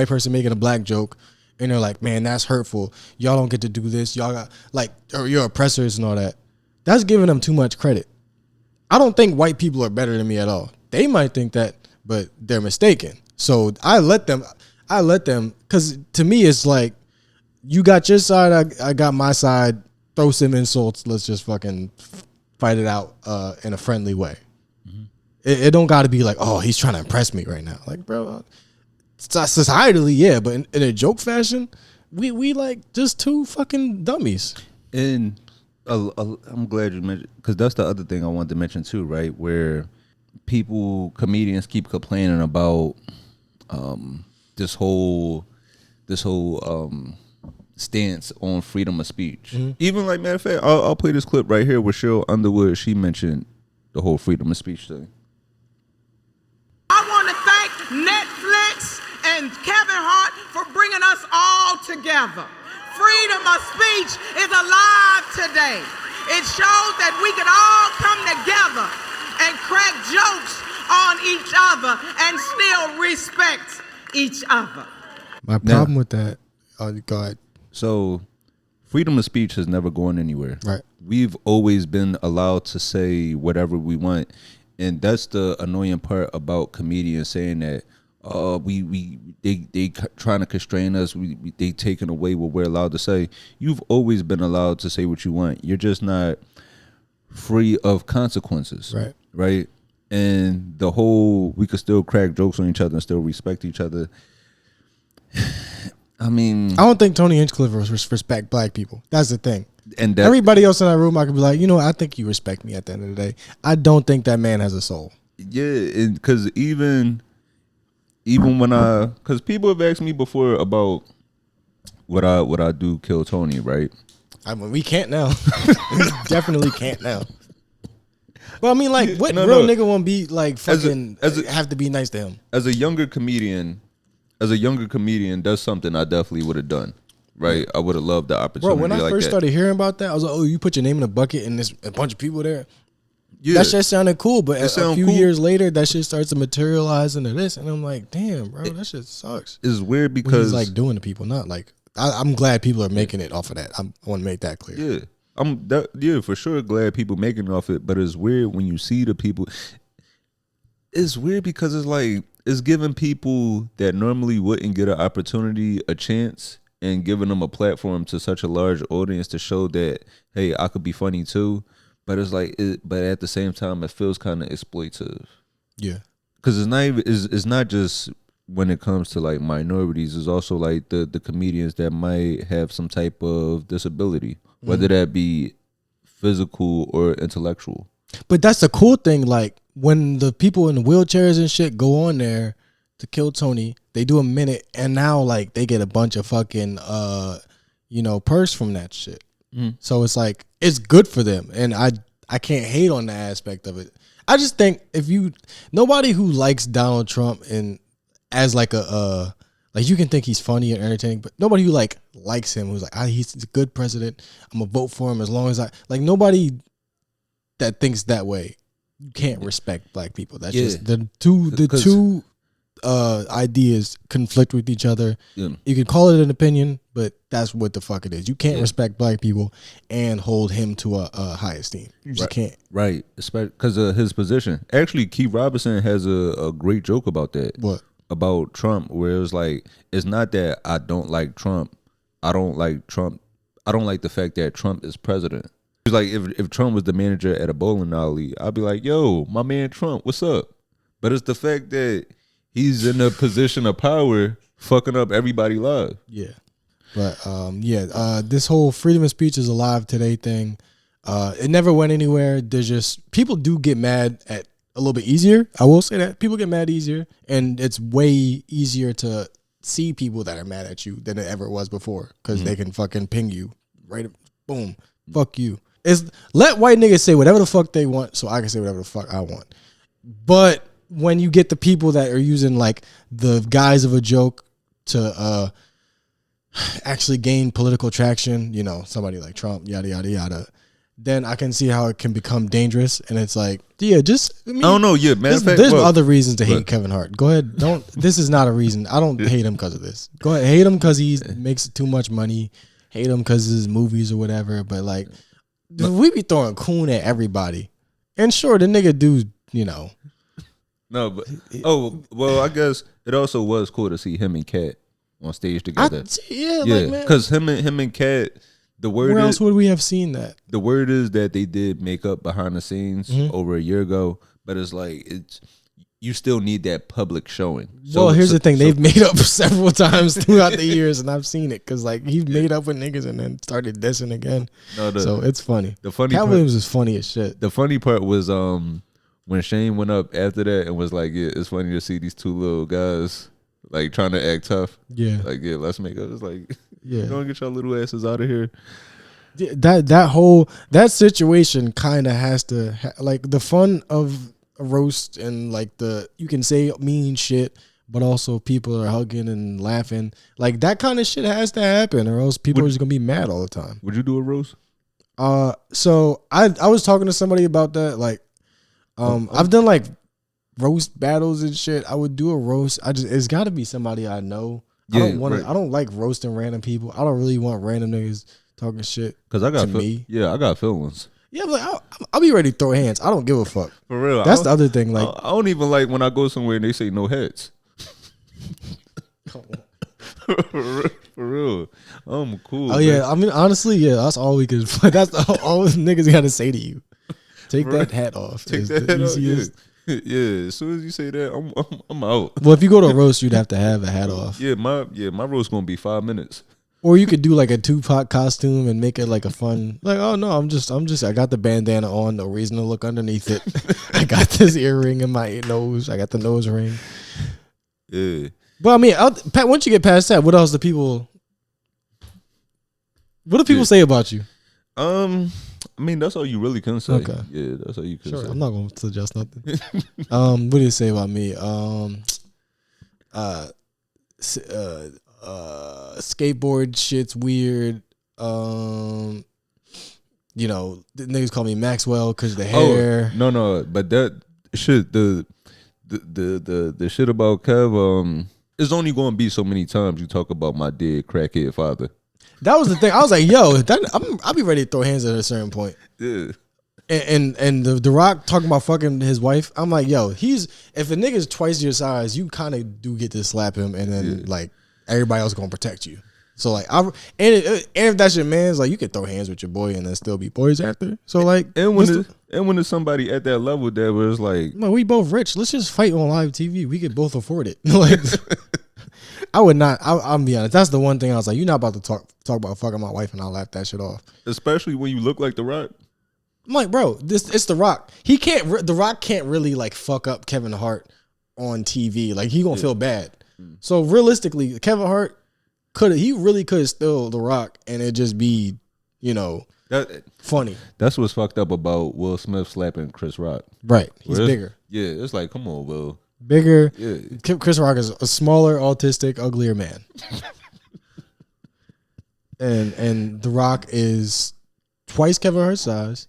person making a black joke, and they're like, man, that's hurtful. Y'all don't get to do this. Y'all got like, or you're oppressors and all that. That's giving them too much credit. I don't think white people are better than me at all. They might think that, but they're mistaken. So I let them, because to me, it's like, you got your side, I got my side, throw some insults, let's just fucking fight it out in a friendly way. It don't got to be like, oh, he's trying to impress me right now. Like, bro, societally, yeah, but in a joke fashion, we like just two fucking dummies. And I'm glad you mentioned, because that's the other thing I wanted to mention too, right? Where comedians keep complaining about this whole stance on freedom of speech. Even like, matter of fact, I'll play this clip right here with Cheryl Underwood. She mentioned the whole freedom of speech thing. I want to thank Netflix and Kevin Hart for bringing us all together. Freedom of speech is alive today. It shows that we can all come together and crack jokes on each other and still respect each other. My problem with that, go ahead. So, freedom of speech has never gone anywhere. Right. We've always been allowed to say whatever we want. And that's the annoying part about comedians saying that they trying to constrain us. They taking away what we're allowed to say. You've always been allowed to say what you want. You're just not free of consequences. Right. Right. and the whole we could still crack jokes on each other and still respect each other. I mean, I don't think Tony Hinchcliffe respect black people. That's the thing. And everybody else in that room, I could be like, I think you respect me at the end of the day. I don't think that man has a soul. Yeah, because even when because people have asked me before about would I do kill Tony, right? I mean, we can't now. We definitely can't now. But I mean, like, what real nigga won't be like fucking have to be nice to him? As a younger comedian does something I definitely would have done. Right, I would have loved the opportunity. Bro, when I first started hearing about that, I was like, "Oh, you put your name in a bucket and there's a bunch of people there." Yeah, that shit sounded cool, but a few years later, that shit starts to materialize into this, and I'm like, "Damn, bro, that shit sucks." It's weird because he's like doing to people, not like I'm glad people are making it off of that. I want to make that clear. Yeah, for sure. Glad people making it off it, but it's weird when you see the people. It's weird because it's like it's giving people that normally wouldn't get an opportunity a chance. And giving them a platform to such a large audience to show that, hey, I could be funny too. But it's like, but at the same time, it feels kind of exploitative. Yeah, because it's not just when it comes to like minorities. It's also like the comedians that might have some type of disability, whether that be physical or intellectual. But that's the cool thing. Like when the people in the wheelchairs and shit go on there to kill Tony, they do a minute, and now like they get a bunch of fucking purse from that shit. So it's like it's good for them, and I can't hate on the aspect of it. I just think nobody who likes Donald Trump and as like a like you can think he's funny and entertaining, but nobody who likes him who's like he's a good president, I'm gonna vote for him as long as nobody that thinks that way. You can't respect black people. That's just the two ideas conflict with each other. You can call it an opinion, but that's what the fuck it is. You can't respect black people and hold him to a high esteem. You just can't. Right, especially because of his position. Actually, Keith Robinson has a great joke about that. What? About Trump, where it was like, it's not that I don't like Trump. I don't like Trump. I don't like the fact that Trump is president. It's like if Trump was the manager at a bowling alley, I'd be like, yo, my man Trump, what's up? But it's the fact that he's in a position of power, fucking up everybody's lives. Yeah, but this whole freedom of speech is alive today thing. It never went anywhere. There's just people do get mad at a little bit easier. I will say that people get mad easier, and it's way easier to see people that are mad at you than it ever was before because they can fucking ping you right. Boom, fuck you. It's let white niggas say whatever the fuck they want, so I can say whatever the fuck I want. But when you get the people that are using like the guise of a joke to actually gain political traction, somebody like Trump, yada yada yada, then I can see how it can become dangerous. And it's like, I don't know. Yeah, man. There's other reasons to hate Kevin Hart. Go ahead. This is not a reason. I don't hate him because of this. Go ahead, hate him because he makes too much money. Hate him because of his movies or whatever. But like, we be throwing coon at everybody. And sure, the nigga do, No, but I guess it also was cool to see him and Kat on stage together. Because him and Kat, the word. Where else would we have seen that? The word is that they did make up behind the scenes over a year ago, but it's like you still need that public showing. Here's the thing: they've made up several times throughout the years, and I've seen it because like he made up with niggas and then started dissing again. So it's funny. Cat Williams is funny as shit. The funny part was when Shane went up after that and was like, yeah, it's funny to see these two little guys like trying to act tough. Yeah. Like, yeah, let's make up. It's like, don't get your little asses out of here. That situation kind of has to like the fun of a roast and like you can say mean shit, but also people are hugging and laughing. Like that kind of shit has to happen or else people are just going to be mad all the time. Would you do a roast? So I was talking to somebody about that. Like, I've done like roast battles and shit. I would do a roast. It's got to be somebody I know. Yeah, I don't like roasting random people. I don't really want random niggas talking shit. Cause I got I got feelings. Yeah, like I'll be ready to throw hands. I don't give a fuck. For real. That's the other thing. Like I don't even like when I go somewhere and they say no heads. For real. I'm cool. Oh man. Yeah, I mean honestly, yeah, that's all we could. That's all niggas got to say to you. Take that hat off. Take that hat off. Yeah. Yeah, as soon as you say that, I'm out. Well, if you go to a roast, you'd have to have a hat off. Yeah, my roast gonna be 5 minutes. Or you could do like a Tupac costume and make it like a fun, like, oh no, I'm just, I got the bandana on, no reason to look underneath it. I got this earring in my nose. I got the nose ring. Yeah. But I mean, Pat, once you get past that, what else do people say about you? I mean, that's all you really can say. Okay. Yeah, that's all you can say. I'm not gonna suggest nothing. What do you say about me? Skateboard shit's weird. You know, the niggas call me Maxwell because the hair. No, but that shit, the shit about Kev, it's only going to be so many times you talk about my dead crackhead father. That was the thing. I was like, yo, I'll be ready to throw hands at a certain point. Yeah. And the Rock talking about fucking his wife. I'm like, yo, if a nigga's twice your size, you kind of do get to slap him, and then like everybody else gonna protect you. So like, and if that's your man's, like you can throw hands with your boy and then still be boys after. So like, and when there's somebody at that level that was like, no, we both rich. Let's just fight on live TV. We could both afford it. Like, I would not. I'll be honest. That's the one thing I was like, you're not about to talk about fucking my wife, and I'll laugh that shit off. Especially when you look like The Rock. I'm like, bro, it's The Rock. The Rock can't really like fuck up Kevin Hart on TV. Like he gonna feel bad. So realistically, Kevin Hart really could steal The Rock, and it just be, funny. That's what's fucked up about Will Smith slapping Chris Rock. Right, he's bigger. Yeah, it's like, come on, Will. Bigger. Yeah. Chris Rock is a smaller, autistic, uglier man. and The Rock is twice Kevin Hart's size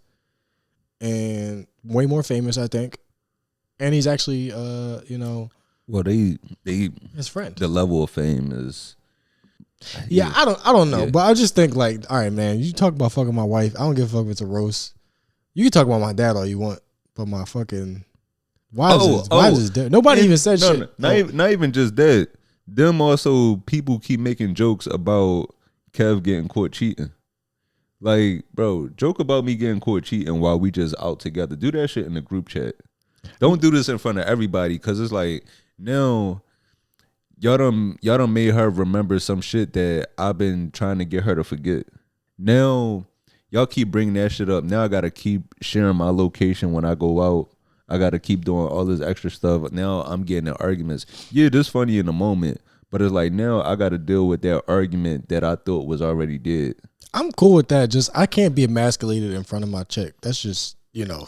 and way more famous, I think. And he's actually, well, they his friend. The level of fame is. Yeah, I don't know, but I just think like, all right, man, you talk about fucking my wife. I don't give a fuck if it's a roast. You can talk about my dad all you want, but my fucking wives is dead. Nobody even said shit. Not even just that. Them also people keep making jokes about Kev getting caught cheating. Like, bro, joke about me getting caught cheating while we just out together. Do that shit in the group chat. Don't do this in front of everybody, because it's like, now y'all done made her remember some shit that I've been trying to get her to forget. Now y'all keep bringing that shit up. Now I gotta keep sharing my location when I go out. I gotta keep doing all this extra stuff. Now I'm getting in arguments. Yeah, this funny in the moment, but it's like now I gotta deal with that argument that I thought was already dead. I'm cool with that. Just I can't be emasculated in front of my chick. That's just,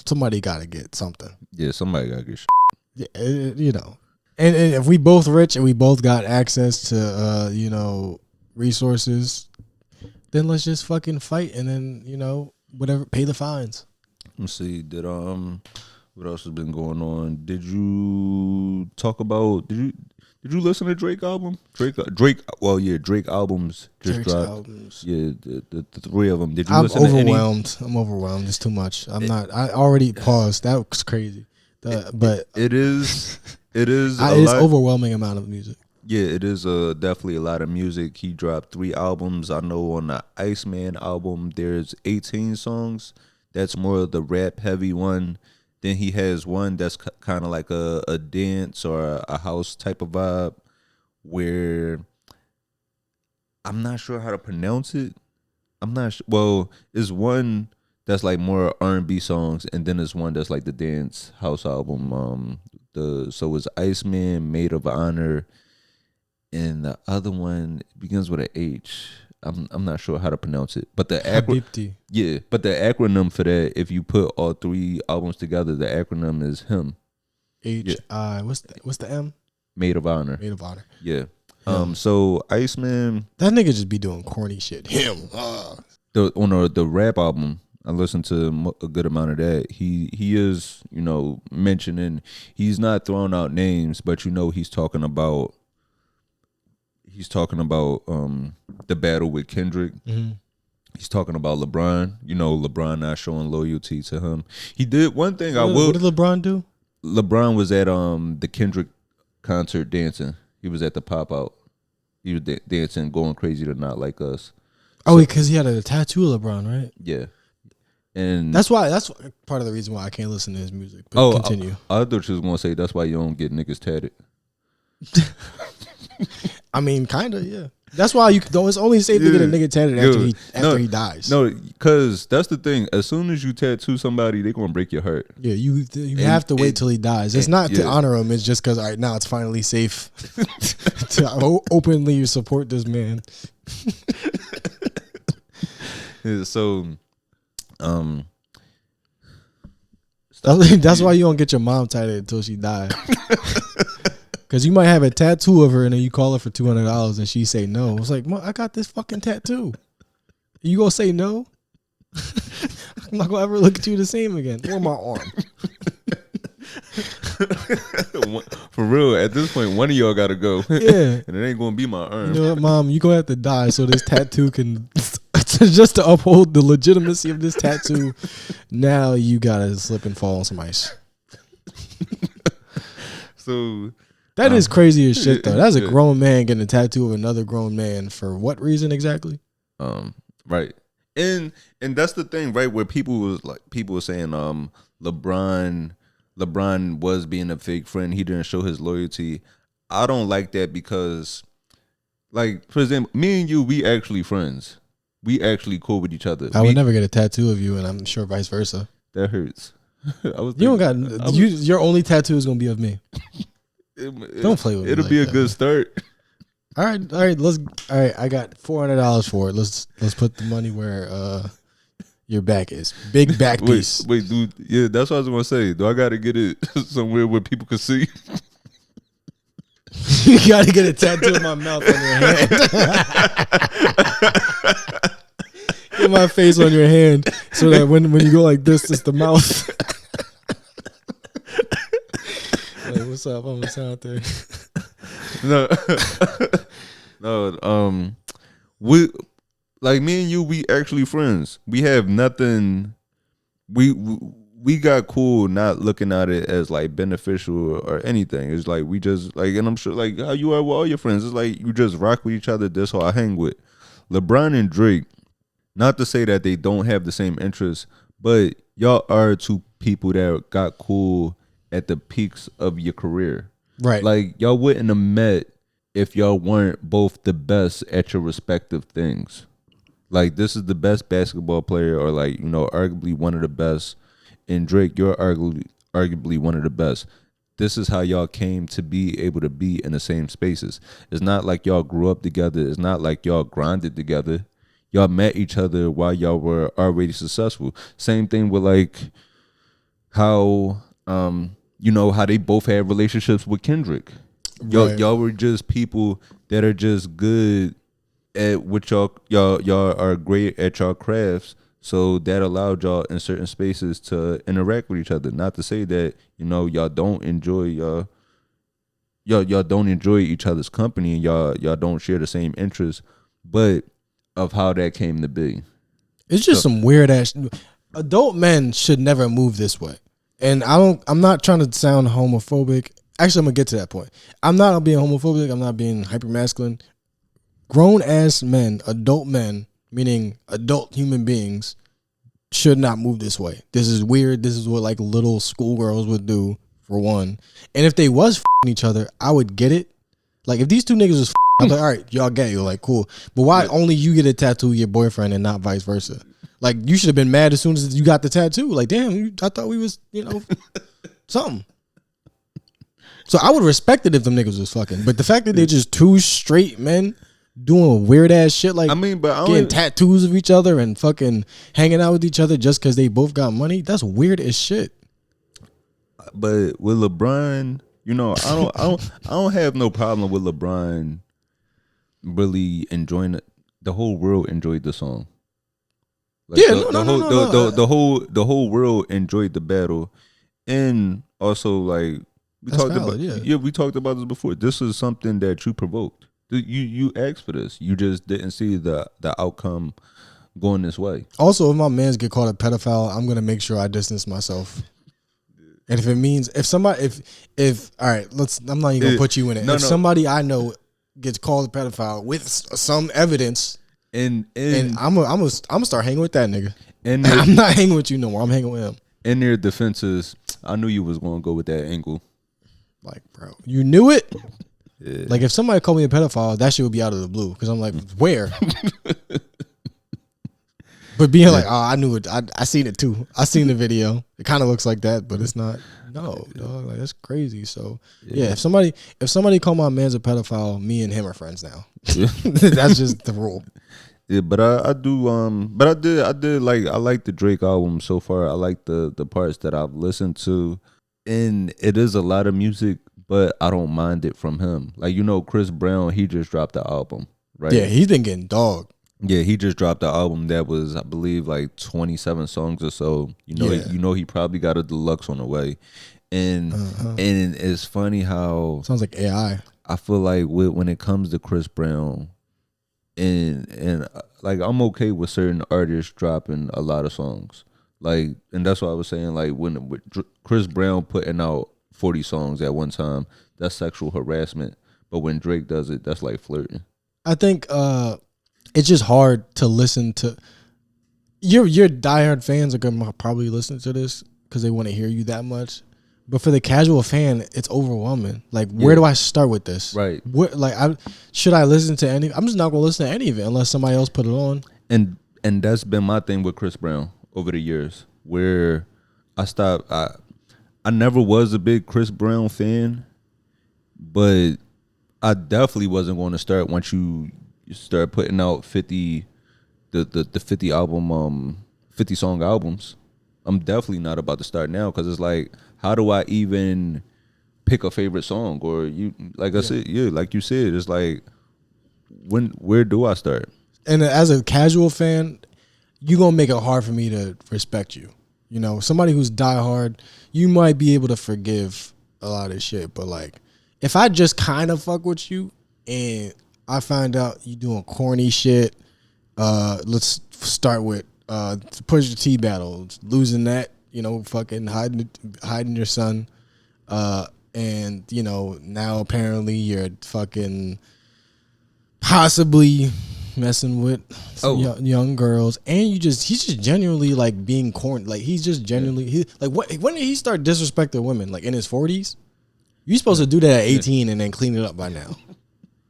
somebody gotta get something. Yeah, somebody gotta get Yeah, And if we both rich and we both got access to resources, then let's just fucking fight, and then whatever, pay the fines. Let's see. What else has been going on? Did you talk about? Did you listen to Drake album? Drake. Well, yeah, Drake albums just Drake's dropped. albums. Yeah, the three of them. Did you I'm listen overwhelmed. to any? I'm overwhelmed. It's too much. I already paused. That was crazy. But it is. It is. It's overwhelming amount of music. Yeah, it is definitely a lot of music. He dropped 3 albums. I know on the Iceman album, there's 18 songs. That's more of the rap heavy one. Then he has one that's kind of like a dance or a house type of vibe, where I'm not sure how to pronounce it. I'm not sure. Well, it's one that's like more R&B songs, and then there's one that's like the dance house album. So it's Iceman, Maid of Honor, and the other one begins with an H. I'm not sure how to pronounce it, but the acronym for that, if you put all 3 albums together, the acronym is HIM. H-I. What's the M? Maid of Honor. Maid of Honor. Yeah. So Iceman, that nigga just be doing corny shit. Him. The rap album, I listened to a good amount of that. He is, mentioning, he's not throwing out names, but he's talking about the battle with Kendrick. Mm-hmm. He's talking about LeBron. LeBron not showing loyalty to him. He did one thing. What did LeBron do? LeBron was at the Kendrick concert dancing. He was at the pop out. He was dancing, going crazy to Not Like Us. Oh, because he had a tattoo of LeBron, right? Yeah. And that's part of the reason why I can't listen to his music. But continue. I thought you was gonna say that's why you don't get niggas tatted. I mean, kinda, yeah. That's why you don't. It's only safe to get a nigga tatted after he dies. No, because that's the thing. As soon as you tattoo somebody, they gonna break your heart. Yeah, you have to wait till he dies. It's not to honor him. It's just because all right, now it's finally safe to openly support this man. So, that's why you don't get your mom tatted until she dies. Because you might have a tattoo of her and then you call her for $200 and she say no. It's like, I got this fucking tattoo. You gonna say no? I'm not gonna ever look at you the same again. Or my arm. For real, at this point, one of y'all gotta go. Yeah. And it ain't gonna be my arm. You know what, Mom? You gonna have to die so this tattoo can just to uphold the legitimacy of this tattoo. Now you gotta slip and fall on some ice. So that is crazy as shit, though. That's a grown man getting a tattoo of another grown man for what reason exactly? Right, and that's the thing, right? Where people were saying, LeBron was being a fake friend. He didn't show his loyalty. I don't like that because, like, for example, me and you, we actually friends. We actually cool with each other. I would never get a tattoo of you, and I'm sure vice versa. That hurts. Your only tattoo is gonna be of me. Don't play with me. It'll be a good start. All right. I got $400 for it. Let's put the money where your back is. Big back piece. Wait, dude. Yeah, that's what I was gonna say. Do I gotta get it somewhere where people can see? You gotta get a tattoo of my mouth on your hand. Get my face on your hand so that when you go like this, it's the mouth. Like, what's up? I'm out there. No, we like me and you. We actually friends. We have nothing. We got cool, not looking at it as like beneficial or anything. It's like we just like, and I'm sure like how you are with all your friends. It's like you just rock with each other. That's how I hang with LeBron and Drake. Not to say that they don't have the same interests, but y'all are two people that got cool at the peaks of your career. Right. Like y'all wouldn't have met if y'all weren't both the best at your respective things. Like this is the best basketball player, or like, you know, arguably one of the best. And Drake, you're arguably one of the best. This is how y'all came to be able to be in the same spaces. It's not like y'all grew up together. It's not like y'all grinded together. Y'all met each other while y'all were already successful. Same thing with like how you know how they both had relationships with Kendrick. Y'all were just people that are just good at what y'all are great at y'all crafts. So that allowed y'all in certain spaces to interact with each other. Not to say that, you know, y'all don't enjoy y'all don't enjoy each other's company and y'all don't share the same interests, but of how that came to be. It's just some weird ass. Adult men should never move this way. And I'm not trying to sound homophobic. Actually, I'm gonna get to that point. I'm not being homophobic. I'm not being hypermasculine. Grown ass men, adult men, meaning adult human beings, should not move this way. This is weird. This is what like little schoolgirls would do, for one. And if they was f***ing each other, I would get it. Like if these two niggas was I'm like, all right, y'all gay. You're like, cool. But why only you get a tattoo of your boyfriend and not vice versa? Like you should have been mad as soon as you got the tattoo. Like, damn, I thought we was, you know, something. So I would respect it if them niggas was fucking. But the fact that they're just two straight men doing weird ass shit, like getting tattoos of each other and fucking hanging out with each other just because they both got money, that's weird as shit. But with LeBron, you know, I don't have no problem with LeBron really enjoying it. The whole world enjoyed the song. Like the whole world enjoyed the battle, and also like we talked about this before. This is something that you provoked. You asked for this. You just didn't see the outcome going this way. Also, if my mans get caught a pedophile, I'm gonna make sure I distance myself. And if it means if somebody if all right, I'm not even gonna put you in it. Somebody I know gets called a pedophile with some evidence, and I'm gonna start hanging with that nigga. And I'm not hanging with you no more. I'm hanging with him. In their defenses, I knew you was going to go with that angle. Like, bro, you knew it? Yeah. Like, if somebody called me a pedophile, that shit would be out of the blue. Because I'm like, where? But being like, oh, I knew it. I seen it too. I seen the video. It kind of looks like that, but it's not. No, dog. Like, that's crazy. So, yeah, if somebody called my man's a pedophile, me and him are friends now. That's just the rule. Yeah, but I did like the Drake album so far. I like the parts that I've listened to, and it is a lot of music, but I don't mind it from him. Like, Chris Brown, he just dropped the album, right? Yeah, he's been getting dogged. Yeah, he just dropped the album that was, I believe, like 27 songs or so. He probably got a deluxe on the way, and it's funny how sounds like AI. I feel like when it comes to Chris Brown. And like I'm okay with certain artists dropping a lot of songs, like, and that's what I was saying. Like with Chris Brown putting out 40 songs at one time, that's sexual harassment. But when Drake does it, that's like flirting. I think it's just hard to listen to. Your diehard fans are gonna probably listen to this because they want to hear you that much. But for the casual fan, it's overwhelming. Like, where do I start with this? Right. Should I listen to any? I'm just not gonna listen to any of it unless somebody else put it on. And that's been my thing with Chris Brown over the years, where I stopped. I never was a big Chris Brown fan, but I definitely wasn't going to start once you start putting out 50 song albums. I'm definitely not about to start now because it's like, how do I even pick a favorite song? Or I said, like you said, it's like, where do I start? And as a casual fan, you're gonna make it hard for me to respect you. Somebody who's diehard, you might be able to forgive a lot of shit, but like, if I just kind of fuck with you and I find out you doing corny shit, let's start with push the T battle, losing that, fucking hiding your son, and now apparently you're fucking possibly messing with young girls, and he's just genuinely like being corny. Like, he's just genuinely when did he start disrespecting women? Like, in his 40s? You're supposed to do that at 18 and then clean it up by now.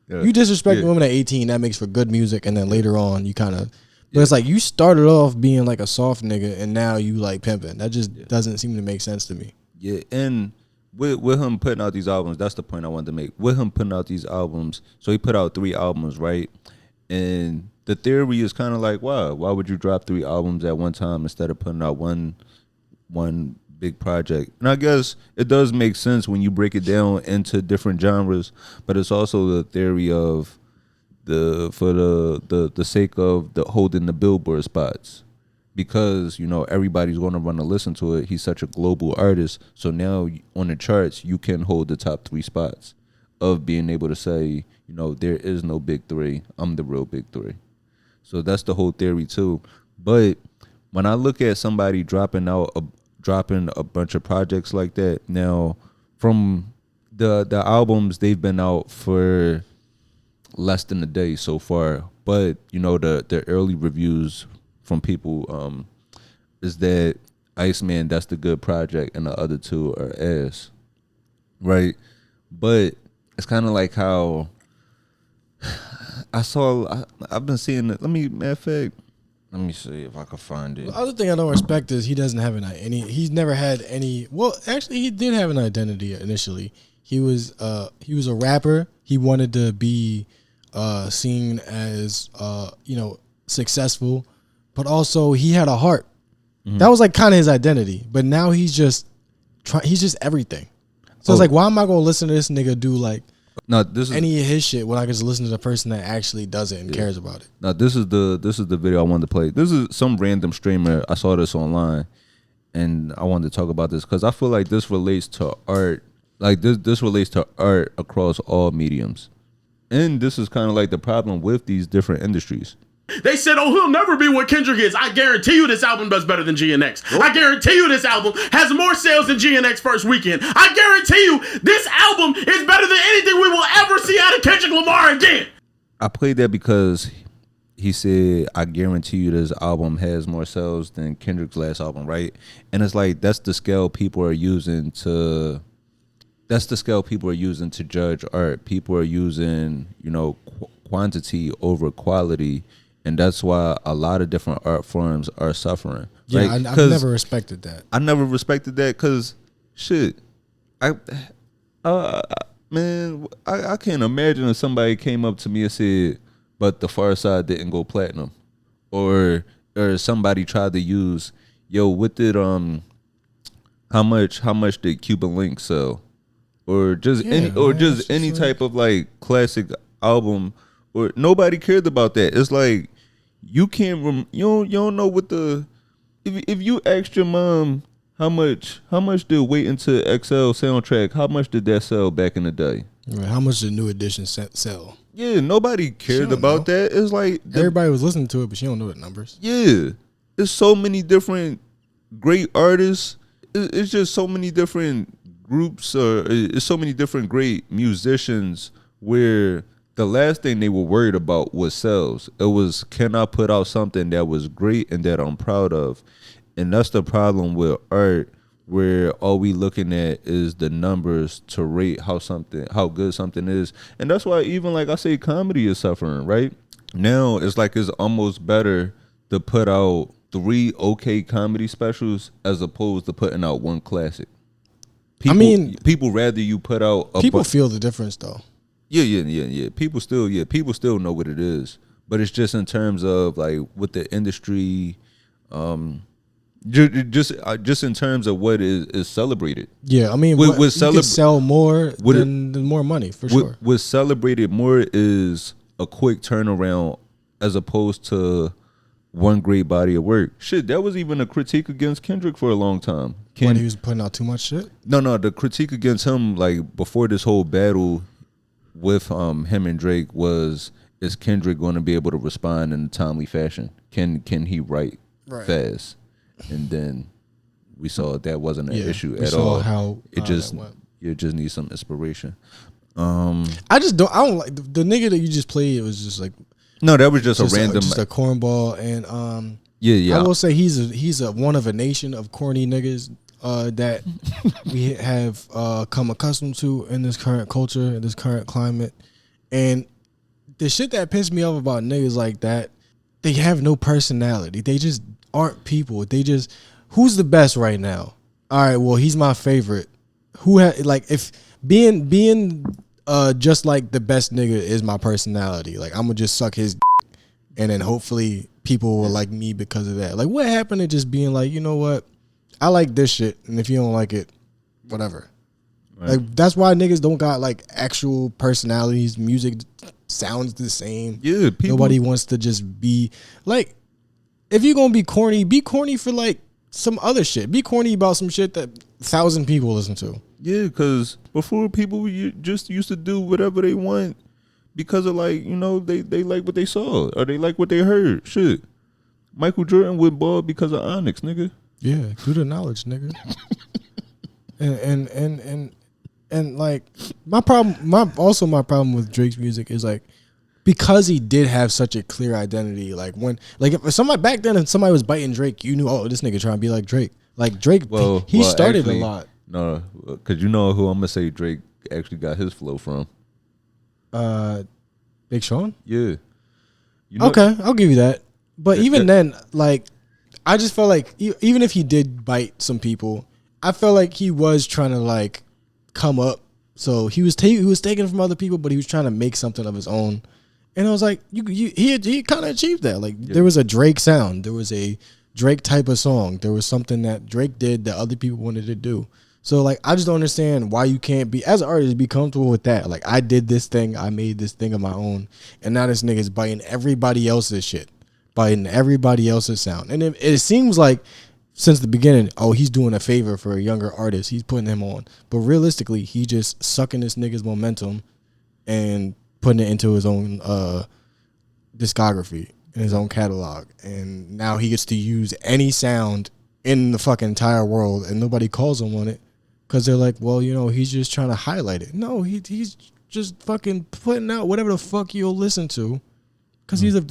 You disrespect women at 18, that makes for good music, and then later on you kind of. But it's like, you started off being like a soft nigga and now you like pimping. That just doesn't seem to make sense to me. Yeah, and with him putting out these albums, that's the point I wanted to make. With him putting out these albums, so he put out 3 albums, right? And the theory is kind of like, why would you drop 3 albums at one time instead of putting out one big project? And I guess it does make sense when you break it down into different genres, but it's also the theory of for the sake of the holding the Billboard spots, because everybody's going to run to listen to it. He's such a global artist, so now on the charts you can hold the top 3 spots of being able to say, there is no big 3. I'm the real big 3. So that's the whole theory too. But when I look at somebody dropping a bunch of projects like that, now from the albums, they've been out for less than a day so far, but the early reviews from people is that Iceman, that's the good project, and the other 2 are ass, right? But it's kind of like how I've been seeing it. Let me see if I can find it. The other thing I don't respect is he doesn't have he's never had any. Well, actually, he did have an identity initially. He was a rapper. He wanted to be seen as successful, but also he had a heart. Mm-hmm. That was like kind of his identity. But now he's just everything. So it's like, why am I gonna listen to this nigga do like any of his shit when I can just listen to the person that actually does it and cares about it? Now this is the video I wanted to play. This is some random streamer. I saw this online, and I wanted to talk about this because I feel like this relates to art. Like this relates to art across all mediums. And this is kind of like the problem with these different industries. They said, oh, he'll never be what Kendrick is. I guarantee you this album does better than GNX. Oh. I guarantee you this album has more sales than GNX first weekend. I guarantee you this album is better than anything we will ever see out of Kendrick Lamar again. I played that because he said, "I guarantee you this album has more sales than Kendrick's last album," right? And it's like that's the scale people are using to. That's the scale people are using to judge art. People are using, quantity over quality, and that's why a lot of different art forms are suffering. Yeah, right? I've never respected that. I never respected that because, shit, man, I can't imagine if somebody came up to me and said, "But the Far Side didn't go platinum," or somebody tried to use, what did how much did Cuban Link sell, or just any type of like classic album, or nobody cared about that. It's like you can't you don't know what the if you asked your mom how much did Waiting to Exhale soundtrack, how much did that sell back in the day? Right, how much did New Edition sell? Yeah, nobody cared about that. It's like everybody was listening to it, but she don't know the numbers. Yeah, there's so many different great artists. It's just so many different groups, or it's so many different great musicians where the last thing they were worried about was sales. It was, can I put out something that was great and that I'm proud of? And that's the problem with art, where all we looking at is the numbers to rate how good something is. And that's why even like I say, comedy is suffering, right? Now it's like it's almost better to put out 3 okay comedy specials as opposed to putting out one classic. People rather you put out people feel the difference though. Yeah. People still know what it is. But it's just in terms of like with the industry, just in terms of what is celebrated. Yeah, I mean, you can sell more than more money, for sure. What's celebrated more is a quick turnaround as opposed to one great body of work. Shit, that was even a critique against Kendrick for a long time. When he was putting out too much shit? No, the critique against him, like before this whole battle with him and Drake was, is Kendrick going to be able to respond in a timely fashion? Can he write fast? And then we saw that wasn't an issue at all. How it just needs some inspiration. I don't like the nigga that you just played. It was just like, no, that was just a random, just a cornball. And yeah. I will say he's a one of a nation of corny niggas that we have come accustomed to in this current culture, in this current climate. And the shit that pissed me off about niggas like that, they have no personality. They just aren't people. They just, who's the best right now? All right, well, he's my favorite. Who like, if being just like the best nigga is my personality, like I'm gonna just suck his dick, and then hopefully people will like me because of that. Like, what happened to just being like, you know what, I like this shit, and if you don't like it, whatever. Right. Like, that's why niggas don't got like actual personalities. Music sounds the same. Yeah, nobody wants to just be like, if you're gonna be corny for like some other shit. Be corny about some shit that 1,000 people listen to. Yeah, because before people just used to do whatever they want because of like, they like what they saw or they like what they heard. Shit. Michael Jordan went bald because of Onyx, nigga. Yeah, due to knowledge, nigga. and like my problem with Drake's music is like, because he did have such a clear identity, like when, like if somebody back then, if somebody was biting Drake, you knew, oh, this nigga trying to be like Drake. Like Drake, he started actually, a lot. No, because you know who I'm gonna say Drake actually got his flow from. Big Sean. Yeah. Okay, I'll give you that. But even then, like, I just felt like even if he did bite some people, I felt like he was trying to like come up. So he was taking from other people, but he was trying to make something of his own. And I was like, he kind of achieved that. Like, there was a Drake sound. There was a Drake type of song. There was something that Drake did that other people wanted to do. So, like, I just don't understand why you can't be, as an artist, be comfortable with that. Like, I did this thing. I made this thing of my own. And now this nigga's biting everybody else's shit. Biting everybody else's sound. And it seems like, since the beginning, oh, he's doing a favor for a younger artist. He's putting him on. But realistically, he just sucking this nigga's momentum and putting it into his own discography and his own catalog. And now he gets to use any sound in the fucking entire world and nobody calls him on it because they're like, well, he's just trying to highlight it. No, he's just fucking putting out whatever the fuck you'll listen to Because he's a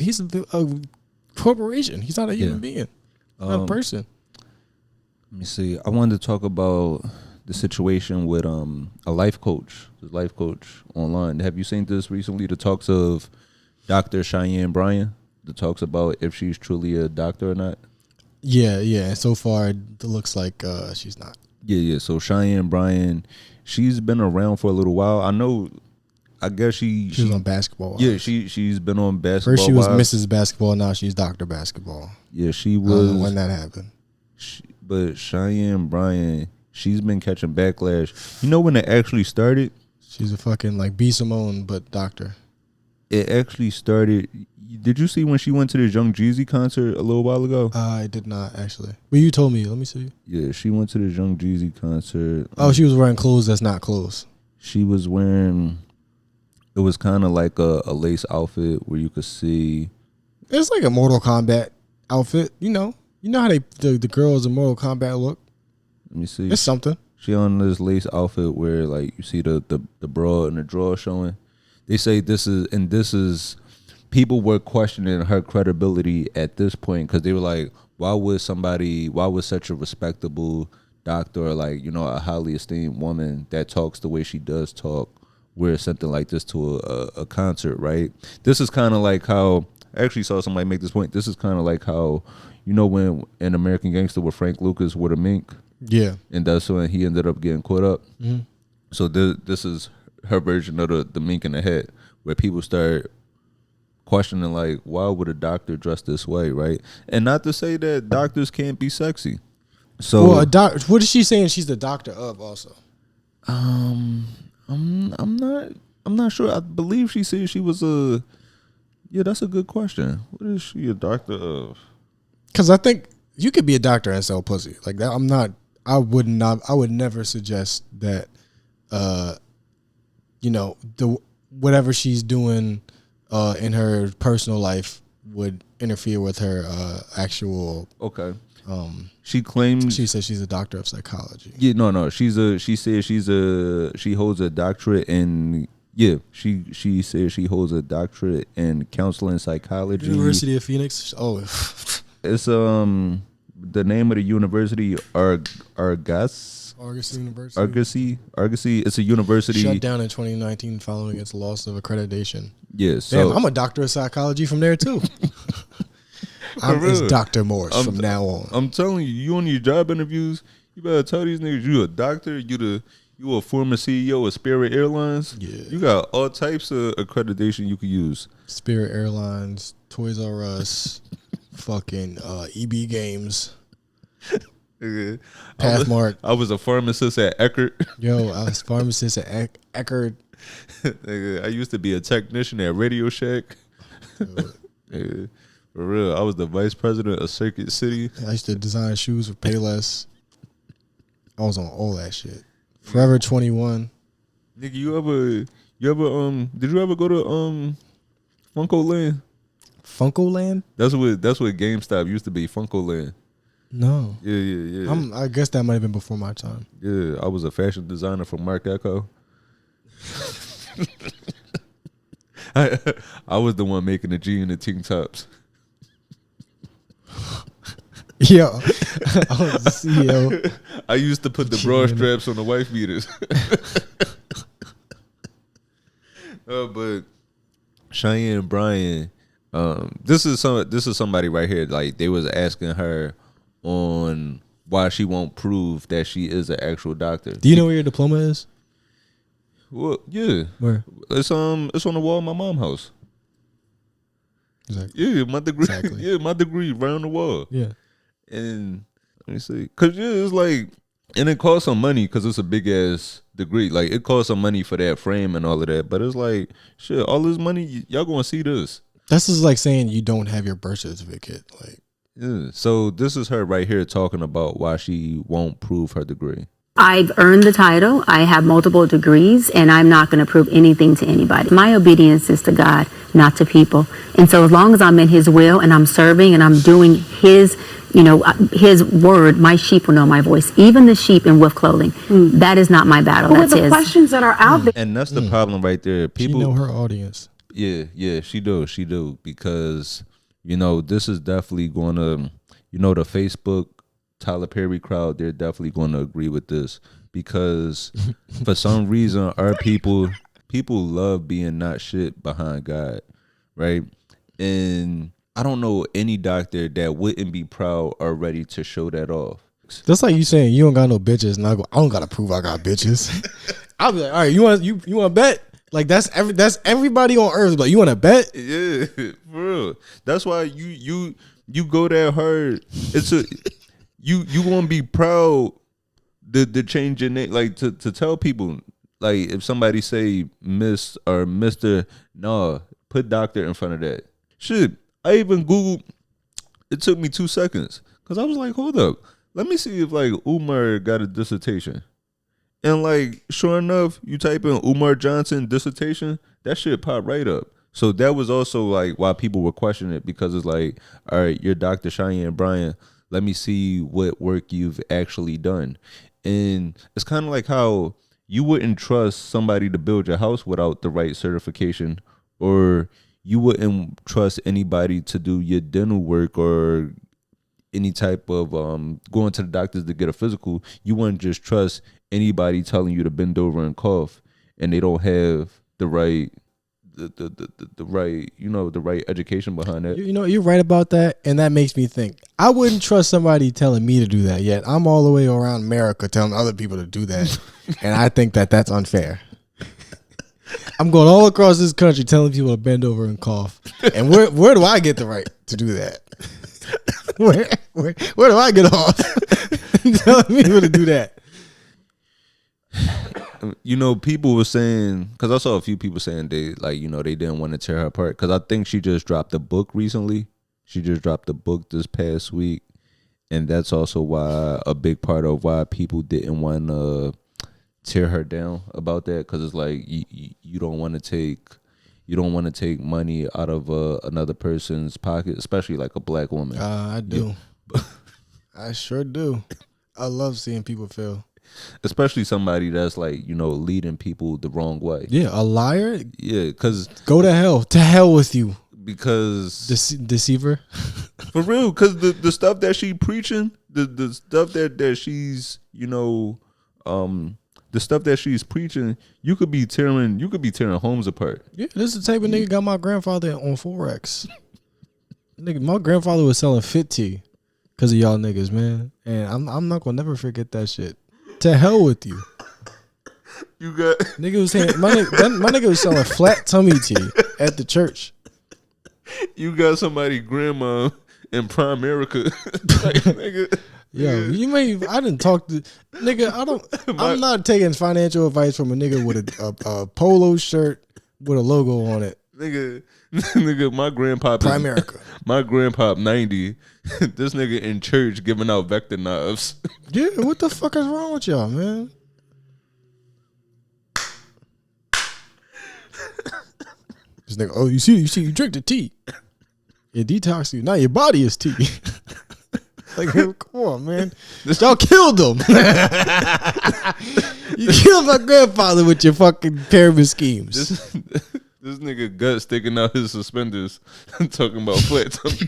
corporation. He's not a human being. Not a person. Let me see. I wanted to talk about the situation with a life coach, his life coach online. Have you seen this recently? The talks of Dr. Cheyenne Bryant, the talks about if she's truly a doctor or not. Yeah. So far, it looks like she's not. Yeah. So Cheyenne Bryant, she's been around for a little while. I guess she was on Basketball. Yeah, she's been on Basketball. First she was Mrs. Basketball. Now she's Dr. Basketball. Yeah, she was. I don't know when that happened. But Cheyenne Bryant, she's been catching backlash. You know when it actually started? She's a fucking like B. Simone, but doctor. It actually started. Did you see when she went to the Young Jeezy concert a little while ago? I did not actually. Well, you told me. Let me see. Yeah, she went to the Young Jeezy concert. Oh, she was wearing clothes that's not clothes. She was wearing. It was kind of like a lace outfit where you could see. It's like a Mortal Kombat outfit. You know how the girls in Mortal Kombat look. Let me see. It's something. She on this lace outfit where like you see the bra and the drawer showing. They say this is people were questioning her credibility at this point because they were like, why would such a respectable doctor or like, a highly esteemed woman that talks the way she does talk wear something like this to a concert, right? This is kind of like how I actually saw somebody make this point. This is kind of like how, when in American Gangster with Frank Lucas with a mink. Yeah. And that's when he ended up getting caught up. Mm-hmm. So this is her version of the mink in the head, where people start questioning like, why would a doctor dress this way, right? And not to say that doctors can't be sexy. So, well, what is she saying? She's the doctor of also. I'm not sure. I believe she said she was that's a good question. What is she a doctor of? Because I think you could be a doctor and sell pussy like that. I would never suggest that. Whatever she's doing in her personal life would interfere with her actual. Okay. She claims she says she's a doctor of psychology. Yeah, no. She holds a doctorate in she says she holds a doctorate in counseling psychology. University of Phoenix. Oh, it's the name of the university Argosy University. Argosy. It's a university shut down in 2019 following its loss of accreditation. Yes. Damn, I'm a doctor of psychology from there too. It's Dr. Morse from now on. I'm telling you on your job interviews, you better tell these niggas you a doctor, you a former CEO of Spirit Airlines. Yeah. You got all types of accreditation you could use. Spirit Airlines, Toys R Us, fucking EB Games. Pathmark. I was a pharmacist at Eckerd. Yo, I was a pharmacist at Eckerd. I used to be a technician at Radio Shack. For real, I was the vice president of Circuit City. I used to design shoes for Payless. I was on all that shit. Forever 21. Nigga, you ever did you ever go to Funko Land? Funko Land? That's what GameStop used to be, Funko Land. No. Yeah. I guess that might have been before my time. Yeah, I was a fashion designer for Marc Ecko. I was the one making the G and the tank tops. Yo, I was the CEO. I used to put the bra straps on the wife beaters. But Cheyenne Bryant, this is somebody right here. Like they was asking her on why she won't prove that she is an actual doctor. Do you know where your diploma is? Well, yeah. Where? It's on the wall of my mom's house. Exactly. Yeah, my degree. Exactly. Yeah, my degree right on the wall. Yeah. And let me see, cause it's like, and it costs some money because it's a big ass degree. Like it costs some money for that frame and all of that. But it's like, shit, all this money, y'all gonna see this. This is like saying you don't have your birth certificate. Like, yeah. So this is her right here talking about why she won't prove her degree. I've earned the title. I have multiple degrees, and I'm not going to prove anything to anybody. My obedience is to God, not to people. And so as long as I'm in his will and I'm serving and I'm doing his word, my sheep will know my voice. Even the sheep in wolf clothing. That is not my battle. Well, that's the his. questions that are out there. And that's the problem right there. People she know her audience. Yeah, she do because this is definitely going to the Facebook Tyler Perry crowd. They're definitely going to agree with this because for some reason our people love being not shit behind God, right? And I don't know any doctor that wouldn't be proud or ready to show that off. That's like you saying you don't got no bitches, and I don't gotta prove I got bitches. I'll be like, all right, you want to bet? Like that's everybody on earth. Like, you want to bet? Yeah, for real. That's why you go that hard. It's you want to be proud to change your name, like to tell people, like if somebody say Miss or Mr. No, put doctor in front of that. Shit, I even Googled. It took me 2 seconds because I was like, hold up, let me see if like Umar got a dissertation. And like, sure enough, you type in Umar Johnson dissertation, that shit pop right up. So that was also like why people were questioning it, because it's like, all right, you're Dr. Cheyenne Bryant. Let me see what work you've actually done. And it's kind of like how you wouldn't trust somebody to build your house without the right certification, or you wouldn't trust anybody to do your dental work or any type of going to the doctors to get a physical. You wouldn't just trust anybody telling you to bend over and cough and they don't have the right the right education behind that. You're right about that, and that makes me think I wouldn't trust somebody telling me to do that, yet I'm all the way around America telling other people to do that. And I think that that's unfair. I'm going all across this country telling people to bend over and cough. And where do I get the right to do that? Where do I get off telling people to do that? People were saying, because I saw a few people saying they they didn't want to tear her apart, because I think she just dropped a book recently. She just dropped a book this past week, and that's also why a big part of why people didn't want to tear her down about that, because it's like you don't want to take money out of another person's pocket, especially like a black woman. I do. Yeah. I sure do. I love seeing people fail. Especially somebody that's like, leading people the wrong way. Yeah, a liar. Yeah, because go to hell. To hell with you. Because deceiver. For real, because the stuff that she preaching, the stuff that she's the stuff that she's preaching, you could be tearing homes apart. Yeah, this is the type of nigga got my grandfather on Forex. Nigga, my grandfather was selling fit tea because of y'all niggas, man. And I'm not gonna never forget that shit. To hell with you. You got nigga was saying my nigga was selling flat tummy tea at the church. You got somebody grandma in Primerica. Like, nigga. Yo, I didn't talk to nigga. I'm not taking financial advice from a nigga with a polo shirt with a logo on it. Nigga, my grandpa Primerica. My grandpa 90. This nigga in church giving out vector knives. Yeah, what the fuck is wrong with y'all, man? This nigga, oh, you see, you drink the tea. It detox you. Now your body is tea. Like, come on, man. Y'all killed him. You killed my grandfather with your fucking pyramid schemes. This nigga gut sticking out his suspenders talking about flat tummy.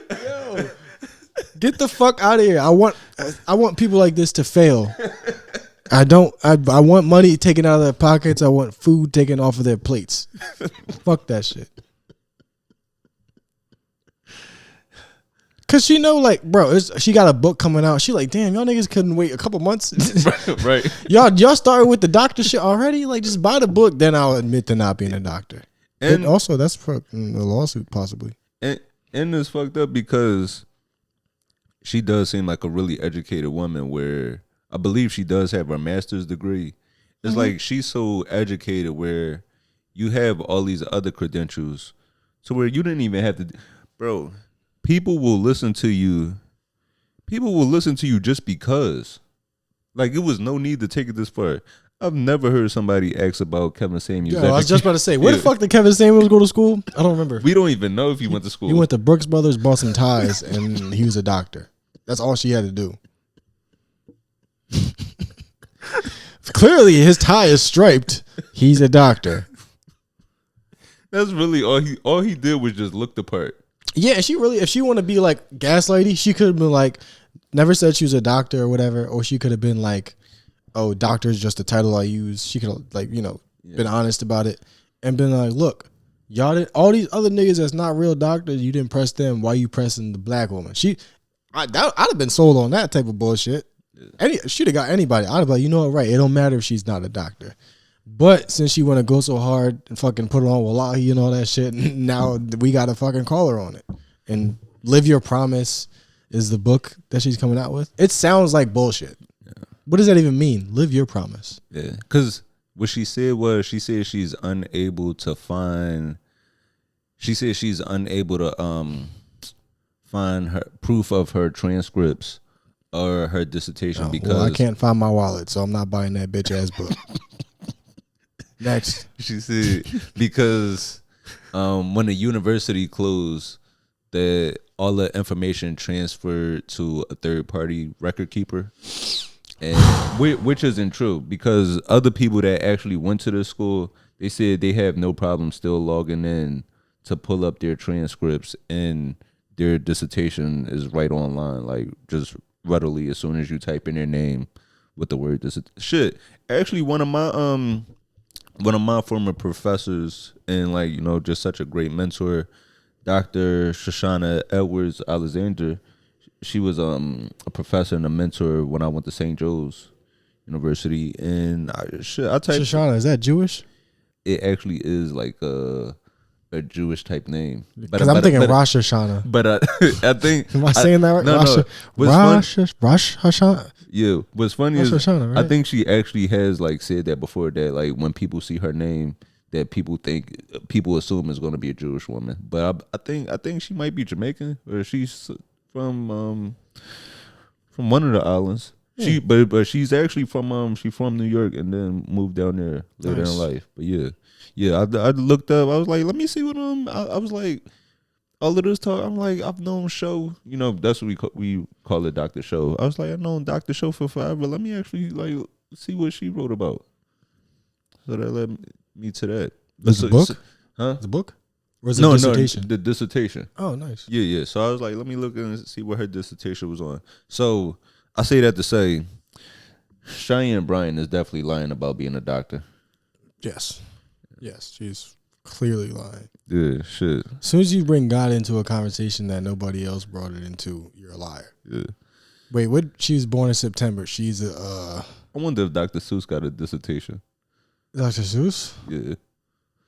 Yo, get the fuck out of here. I want people like this to fail. I want money taken out of their pockets. I want food taken off of their plates. Fuck that shit. Cause she know, like, bro, she got a book coming out. She like, damn, y'all niggas couldn't wait a couple months. Right. Y'all started with the doctor shit already. Like, just buy the book, then I'll admit to not being a doctor. And also, that's for a lawsuit possibly. And it's fucked up because she does seem like a really educated woman. Where I believe she does have her master's degree. It's like she's so educated where you have all these other credentials, to where you didn't even have to, bro. People will listen to you. People will listen to you just because. Like, it was no need to take it this far. I've never heard somebody ask about Kevin Samuels. Yo, I was just about to say, where the fuck did Kevin Samuels go to school? I don't remember. We don't even know if he went to school. He went to Brooks Brothers, bought some ties, and he was a doctor. That's all she had to do. Clearly, his tie is striped. He's a doctor. That's really all he did was just look the part. Yeah, and if she want to be like gaslighty, she could have been like, never said she was a doctor or whatever, or she could have been like, oh, doctor is just a title I use. She could have been honest about it and been like, look, y'all did all these other niggas that's not real doctors. You didn't press them. Why you pressing the black woman? I'd have been sold on that type of bullshit. She'd have got anybody. I'd have been like, you know what, right? It don't matter if she's not a doctor. But since she want to go so hard and fucking put it on Wallahi and all that shit, now we got to fucking call her on it. And Live Your Promise is the book that she's coming out with. It sounds like bullshit. Yeah. What does that even mean? Live your promise. Yeah, because what she said was she's unable to find. She said she's unable to find her proof of her transcripts or her dissertation because I can't find my wallet, so I'm not buying that bitch ass book. Next, she said because when the university closed, that all the information transferred to a third party record keeper, and which isn't true because other people that actually went to the school, they said they have no problem still logging in to pull up their transcripts, and their dissertation is right online, like just readily as soon as you type in their name with the word shit. Actually, one of my former professors and just such a great mentor, Dr. Shoshana Edwards Alexander, she was a professor and a mentor when I went to St. Joe's University. And I typed Shoshana, is that Jewish? It actually is like a Jewish type name. Because I'm thinking Rosh Hashanah. But I think... Am I saying that right? No. Rosh Hashanah? Yeah. What's funny Rosh is Hashanah, right? I think she actually has said that before, that when people see her name, that people assume is going to be a Jewish woman. But I think she might be Jamaican, or she's from one of the islands. Yeah. But she's actually from New York and then moved down there later in life. But yeah, I looked up. I was like, let me see what I was like, all of this talk. I'm like, I've known Show. That's what we call it, Dr. Show. I was like, I've known Dr. Show for forever. Let me actually see what she wrote about. So that led me to that. The book? Huh? The book? Or is it dissertation? No, the dissertation. Oh, nice. Yeah. So I was like, let me look and see what her dissertation was on. So I say that to say, Cheyenne Bryant is definitely lying about being a doctor. Yes, she's clearly lying. Yeah, shit. As soon as you bring God into a conversation that nobody else brought it into, you're a liar. Yeah. Wait, what? She was born in September. She's a... I wonder if Dr. Seuss got a dissertation. Dr. Seuss? Yeah.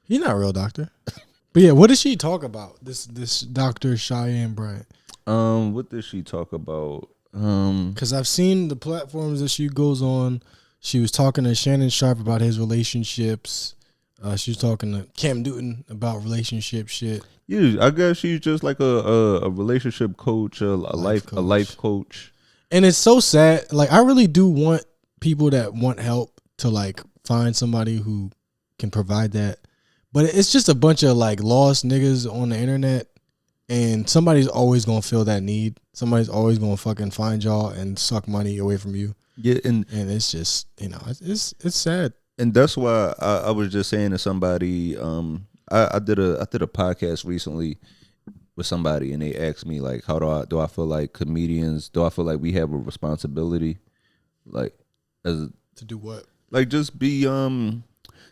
He's not a real doctor. But yeah, what did she talk about? This Dr. Cheyenne Bryant. What did she talk about? Because I've seen the platforms that she goes on. She was talking to Shannon Sharp about his relationships. She was talking to Cam Newton about relationship shit. Yeah, I guess she's just like a relationship coach, a life coach. And it's so sad. I really do want people that want help to find somebody who can provide that. But it's just a bunch of lost niggas on the internet, and somebody's always gonna feel that need. Somebody's always gonna fucking find y'all and suck money away from you. Yeah, and it's just it's sad. And that's why I was just saying to somebody, I did a podcast recently with somebody, and they asked me how do I feel like comedians, do I feel like we have a responsibility, to do what? Just be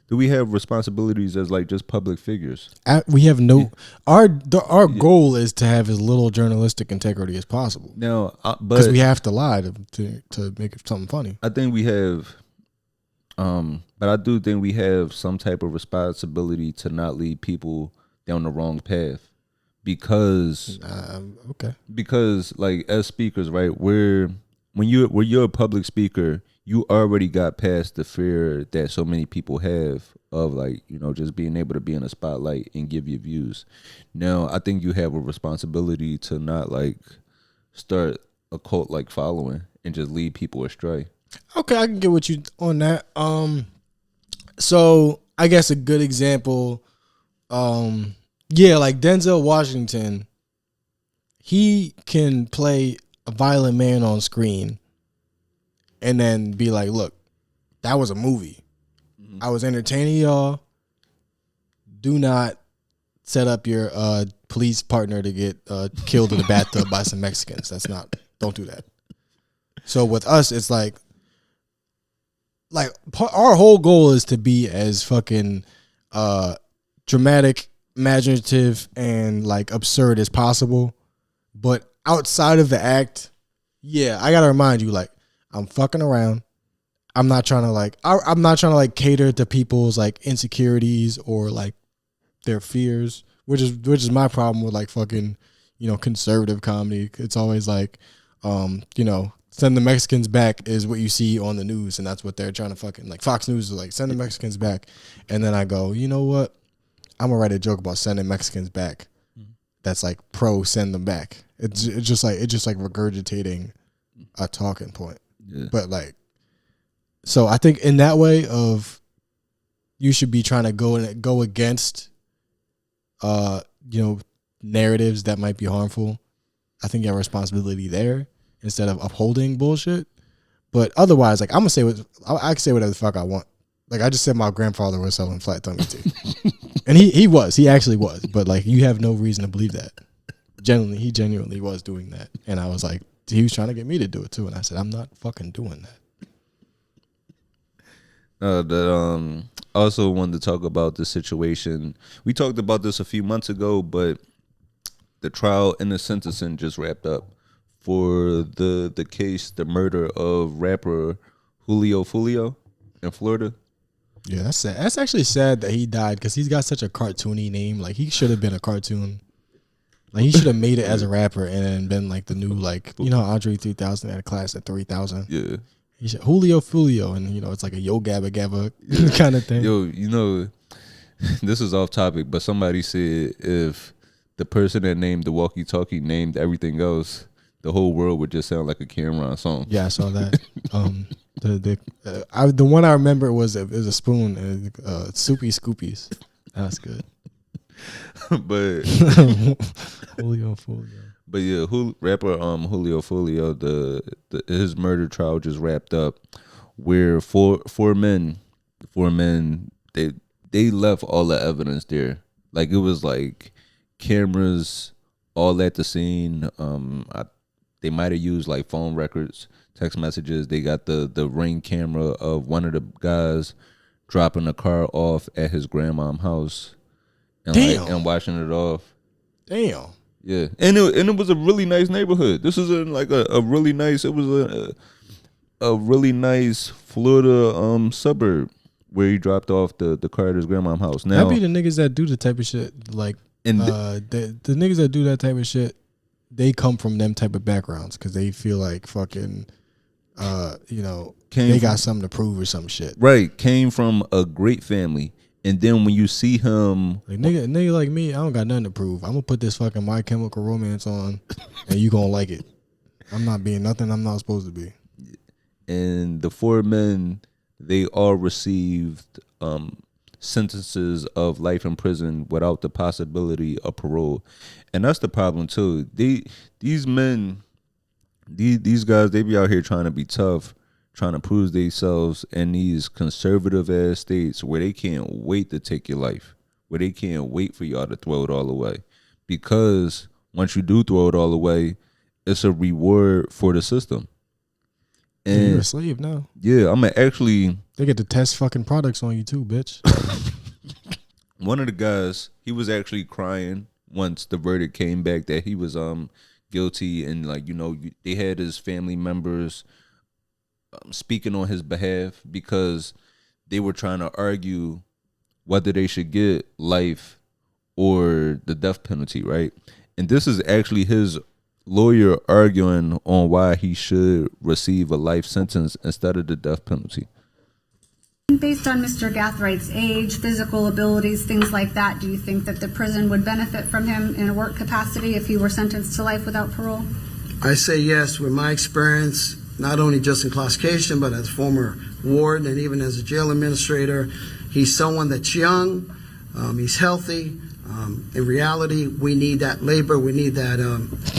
do we have responsibilities as just public figures? We have no. Our goal is to have as little journalistic integrity as possible. Now, because we have to lie to make something funny. I think we have, but I do think we have some type of responsibility to not lead people down the wrong path, because because as speakers, right? When you're a public speaker, you already got past the fear that so many people have of just being able to be in a spotlight and give your views. Now, I think you have a responsibility to not start a cult following and just lead people astray. Okay, I can get with you on that. So I guess a good example, Denzel Washington, he can play a violent man on screen and then be like, look, that was a movie. I was entertaining y'all. Do not set up your police partner to get killed in the bathtub by some Mexicans. Don't do that. So with us, it's like our whole goal is to be as fucking dramatic, imaginative, and like absurd as possible. But outside of the act, yeah, I gotta remind you, like, I'm fucking around. I'm not trying to cater to people's like insecurities or like their fears, which is my problem with like fucking, conservative comedy. It's always like, send the Mexicans back is what you see on the news, and that's what they're trying to fucking, like, Fox News is like, send the Mexicans back. And then I go, you know what? I'm gonna write a joke about sending Mexicans back. That's like pro send them back. It's just like regurgitating a talking point. Yeah. But like, so I think in that way of you should be trying to go against narratives that might be harmful. I think you have a responsibility there instead of upholding bullshit. But otherwise, like, I can say whatever the fuck I want. Like, I just said my grandfather was selling flat tummy tea. And he actually was. But like, you have no reason to believe that. He genuinely was doing that. And I was like, he was trying to get me to do it too. And I said, I'm not fucking doing that. I also wanted to talk about the situation. We talked about this a few months ago, but the trial and the sentencing just wrapped up for the case, the murder of rapper Julio Foolio in Florida. Yeah, that's sad. That's actually sad that he died because he's got such a cartoony name. Like, he should have been a cartoon. Like, he should have made it as a rapper and then been like the new, like, Andre 3000 had a class at 3000. Yeah. He said Julio Foolio, and it's like a yo gabba gabba kind of thing. Yo, this is off topic, but somebody said if the person that named the walkie-talkie named everything else, the whole world would just sound like a Cameron song. Yeah, I saw that. The one I remember was a spoon, Soupy Scoopies. That's good. But Julio Foolio. But yeah, rapper Julio Foolio, his murder trial just wrapped up, where four men, they left all the evidence there. Like, it was like cameras all at the scene. They might have used like phone records, text messages. They got the Ring camera of one of the guys dropping a car off at his grandma's house, and watching it off. Damn. Yeah, and it was a really nice neighborhood. This is like a really nice. It was a really nice Florida suburb where he dropped off the car at his grandma's house. Now, that be the niggas that do the type of shit. Like, the niggas that do that type of shit, they come from them type of backgrounds because they feel like fucking, they got something to prove or some shit. Right, came from a great family. And then when you see him, like, nigga like me, I don't got nothing to prove. I'm gonna put this fucking My Chemical Romance on, and you gonna like it. I'm not being nothing I'm not supposed to be. And the four men, they all received sentences of life in prison without the possibility of parole, and that's the problem too. These guys, they be out here trying to be tough, trying to prove themselves in these conservative ass states where they can't wait to take your life, where they can't wait for y'all to throw it all away. Because once you do throw it all away, it's a reward for the system. And you're a slave now. Yeah, I'm actually. They get to test fucking products on you too, bitch. One of the guys, he was actually crying once the verdict came back that he was guilty, and like, they had his family members speaking on his behalf because they were trying to argue whether they should get life or the death penalty, right? And this is actually his lawyer arguing on why he should receive a life sentence instead of the death penalty. Based on Mr. Gathwright's age, physical abilities, things like that, do you think that the prison would benefit from him in a work capacity if he were sentenced to life without parole? I say yes. With my experience, not only just in classification, but as former warden and even as a jail administrator, he's someone that's young, he's healthy. In reality, we need that labor, we need that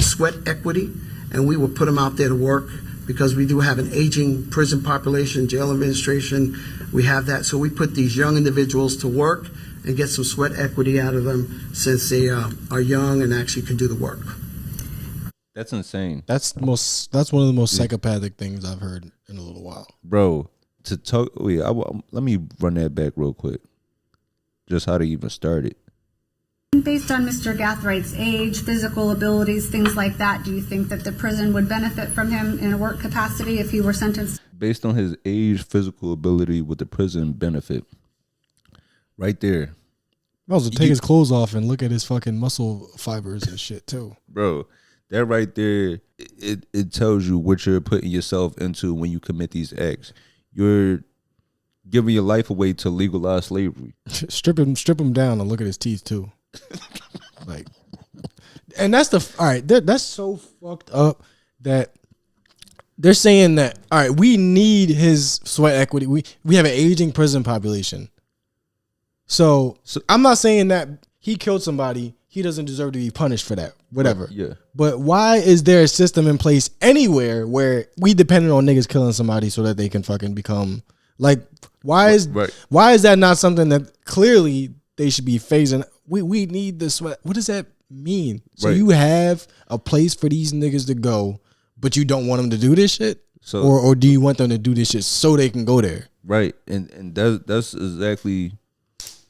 sweat equity, and we will put him out there to work because we do have an aging prison population, jail administration. We have that. So we put these young individuals to work and get some sweat equity out of them since they are young and actually can do the work. That's insane. That's one of the most psychopathic things I've heard in a little while. Bro, to talk, let me run that back real quick. Just how to even start it. Based on Mr. Gathwright's age, physical abilities, things like that, do you think that the prison would benefit from him in a work capacity if he were sentenced? Based on his age, physical ability, would the prison benefit? Right there. Might as well take his clothes off and look at his fucking muscle fibers and shit too. Bro, that right there, it tells you what you're putting yourself into when you commit these acts. You're giving your life away to legalized slavery. Strip him down and look at his teeth too. Like, and that's all right. That's so fucked up that they're saying that, all right, we need his sweat equity. We have an aging prison population. So I'm not saying that he killed somebody. He doesn't deserve to be punished for that. Whatever. Right, yeah. But why is there a system in place anywhere where we dependent on niggas killing somebody so that they can fucking become like? Why is that not something that clearly they should be phasing? We need the sweat. What does that mean? So you have a place for these niggas to go, but you don't want them to do this shit? So, or do you want them to do this shit so they can go there? Right. And that's exactly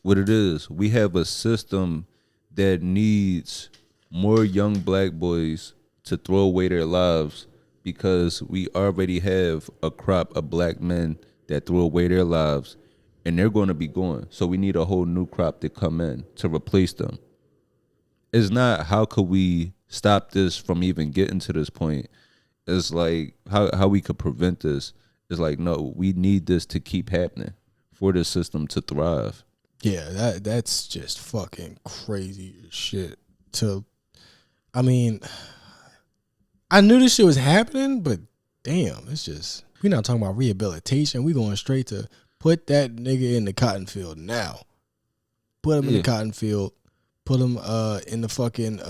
what it is. We have a system that needs more young black boys to throw away their lives because we already have a crop of black men that threw away their lives and they're going to be going. So we need a whole new crop to come in to replace them. It's not how could we stop this from even getting to this point. It's like how we could prevent this. It's like, no, we need this to keep happening for the system to thrive. Yeah, that's just fucking crazy as shit. I mean, I knew this shit was happening, but damn, it's just, we're not talking about rehabilitation. We going straight to put that nigga in the cotton field now. Put him in the cotton field. Put him in the fucking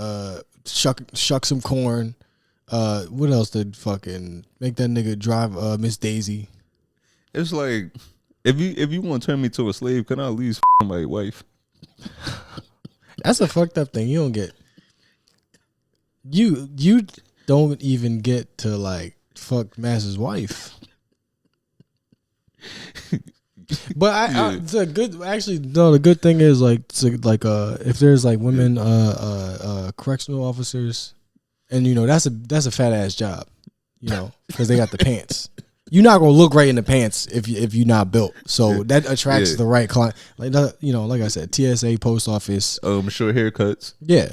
shuck some corn. What else did fucking make that nigga drive Miss Daisy? It's like, if you want to turn me to a slave, can I at least my wife? That's a fucked up thing. You don't get. You don't even get to like fuck Master's wife. But the good thing is if there's like women correctional officers, and you know that's a fat ass job, you know, because they got the pants. You're not gonna look right in the pants if you're not built. So that attracts the right client. Like like I said, TSA, post office. Short haircuts. Yeah,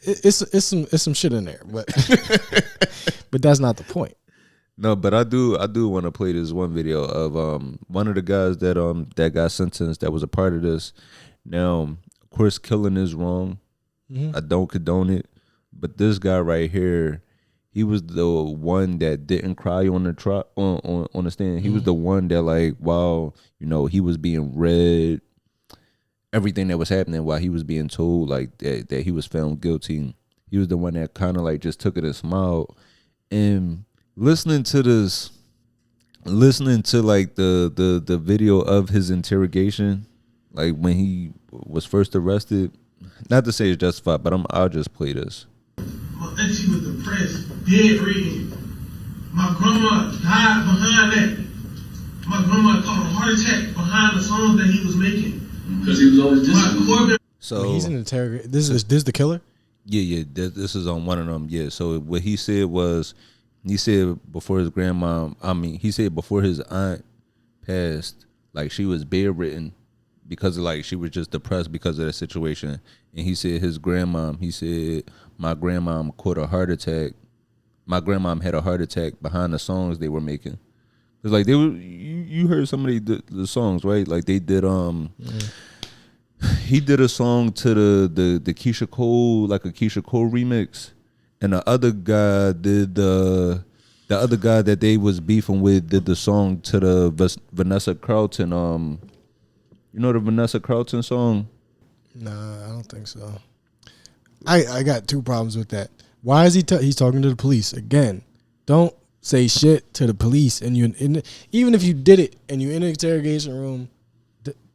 it's some shit in there, but but that's not the point. No, but I do want to play this one video of one of the guys that got sentenced that was a part of this. Now, of course, killing is wrong. Mm-hmm. I don't condone it, but this guy right here, he was the one that didn't cry on the on the stand. He was the one that, like, while he was being read everything that was happening, while he was being told like that he was found guilty, he was the one that kind of like just took it and smiled. And listening to like the video of his interrogation, like when he was first arrested, not to say it's justified, but I'll just play this. My auntie was depressed, bedridden. My grandma died behind that. My grandma caught a heart attack behind the songs that he was making. Because he was always disciplined. So he's in interrogation. This is the killer? Yeah. This is on one of them. Yeah. So what he said was, he said before his he said before his aunt passed, like she was bedridden because of like she was just depressed because of that situation. And he said his grandmom, my grandmom caught a heart attack. My grandmom had a heart attack behind the songs they were making. Cause like they were, you heard some of the songs, right? Like they did he did a song to the Keisha Cole, like a Keisha Cole remix. And the other guy did the other guy that they was beefing with did the song to the Vanessa Carlton. You know the Vanessa Carlton song? Nah, I don't think so. I got two problems with that. Why is he's talking to the police again? don't say shit to the police, and even if you did it and you're in an interrogation room,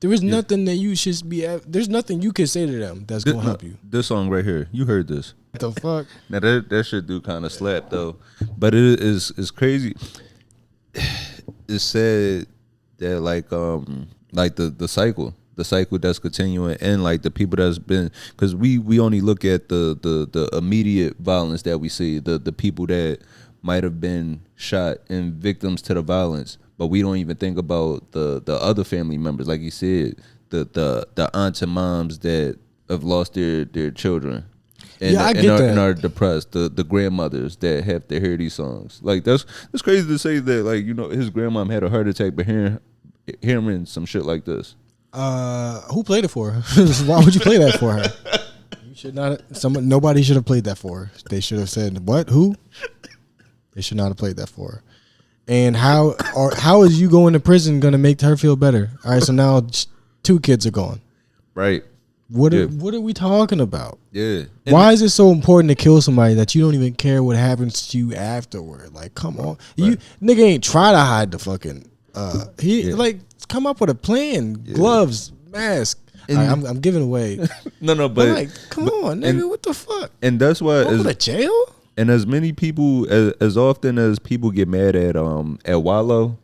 there is nothing that you should be. There's nothing you can say to them that's gonna help you. This song right here, you heard this? What the fuck? Now that shit do kind of slap though, but it's crazy. It's sad that like the cycle that's continuing, and like the people that's been, because we only look at the immediate violence that we see, the people that might have been shot and victims to the violence, but we don't even think about the other family members, like you said, the aunts and moms that have lost their children. And, I get that. And are depressed. The grandmothers that have to hear these songs. Like that's crazy to say that, like, you know, his grandmom had a heart attack, but hearing some shit like this. Who played it for her? Why would you play that for her? You should not. Nobody should have played that for her. They should have said, "What? Who?" They should not have played that for her. And how is you going to prison going to make her feel better? All right, so now 2 kids are gone. Right. What are we talking about? Yeah. Why is it so important to kill somebody that you don't even care what happens to you afterward? Like, come on, you nigga ain't try to hide the fucking. Like, come up with a plan. Gloves, mask. I'm giving away. No, but like, come on, nigga, what the fuck? And that's why go to jail. And as many people, as often as people get mad at Wallow,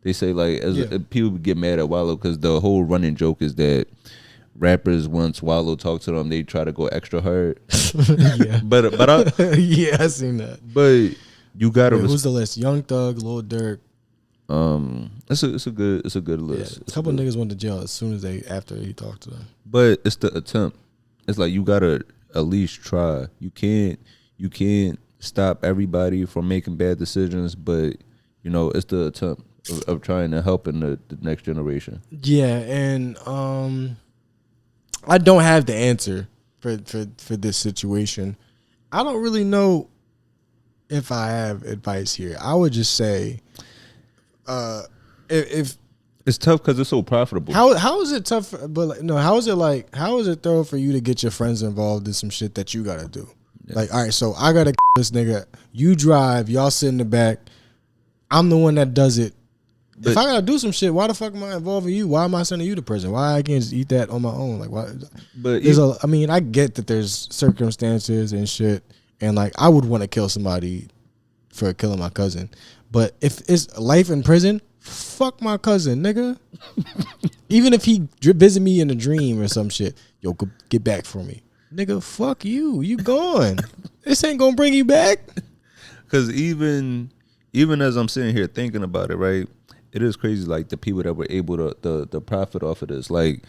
they say like people get mad at Wallow because the whole running joke is that rappers, once Wallow talk to them, they try to go extra hard. Yeah, but yeah, I seen that. But you gotta. Who's the list? Young Thug, Lil Durk. It's a good list. Yeah, a couple niggas went to jail as soon as after he talked to them. But it's the attempt. It's like you gotta at least try. You can't stop everybody from making bad decisions, but you know it's the attempt of trying to help in the next generation. Yeah, and I don't have the answer for this situation. I don't really know if I have advice here. I would just say, if it's tough because it's so profitable. How is it tough? But like, no, how is it though for you to get your friends involved in some shit that you gotta do? Yeah. Like, all right, so I gotta this nigga. You drive, y'all sit in the back. I'm the one that does it. But if I gotta do some shit, why the fuck am I involving you? Why am I sending you to prison? Why I can't just eat that on my own? Like, why? But I mean, I get that there's circumstances and shit, and like I would want to kill somebody for killing my cousin, but if it's life in prison, fuck my cousin, nigga. Even if he visit me in a dream or some shit, yo, get back for me, nigga. Fuck you. You gone. This ain't gonna bring you back. Because even as I'm sitting here thinking about it, right? It is crazy, like the people that were able to the profit off of this, like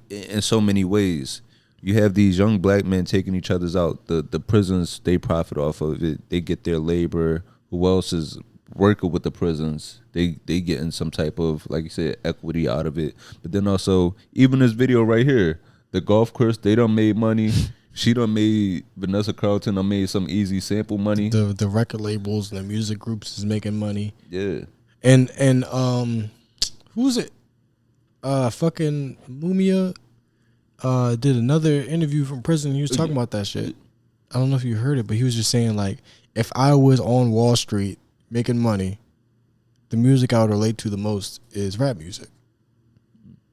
in so many ways. You have these young black men taking each other's out. The prisons, they profit off of it. They get their labor. Who else is working with the prisons? They getting some type of, like you said, equity out of it. But then also, even this video right here, the golf course, they done made money. She done made, Vanessa Carlton done made some easy sample money. The record labels and the music groups is making money. Yeah. And who's it? Fucking Mumia did another interview from prison. He was talking about that shit. I don't know if you heard it, but he was just saying, like, if I was on Wall Street making money, the music I would relate to the most is rap music.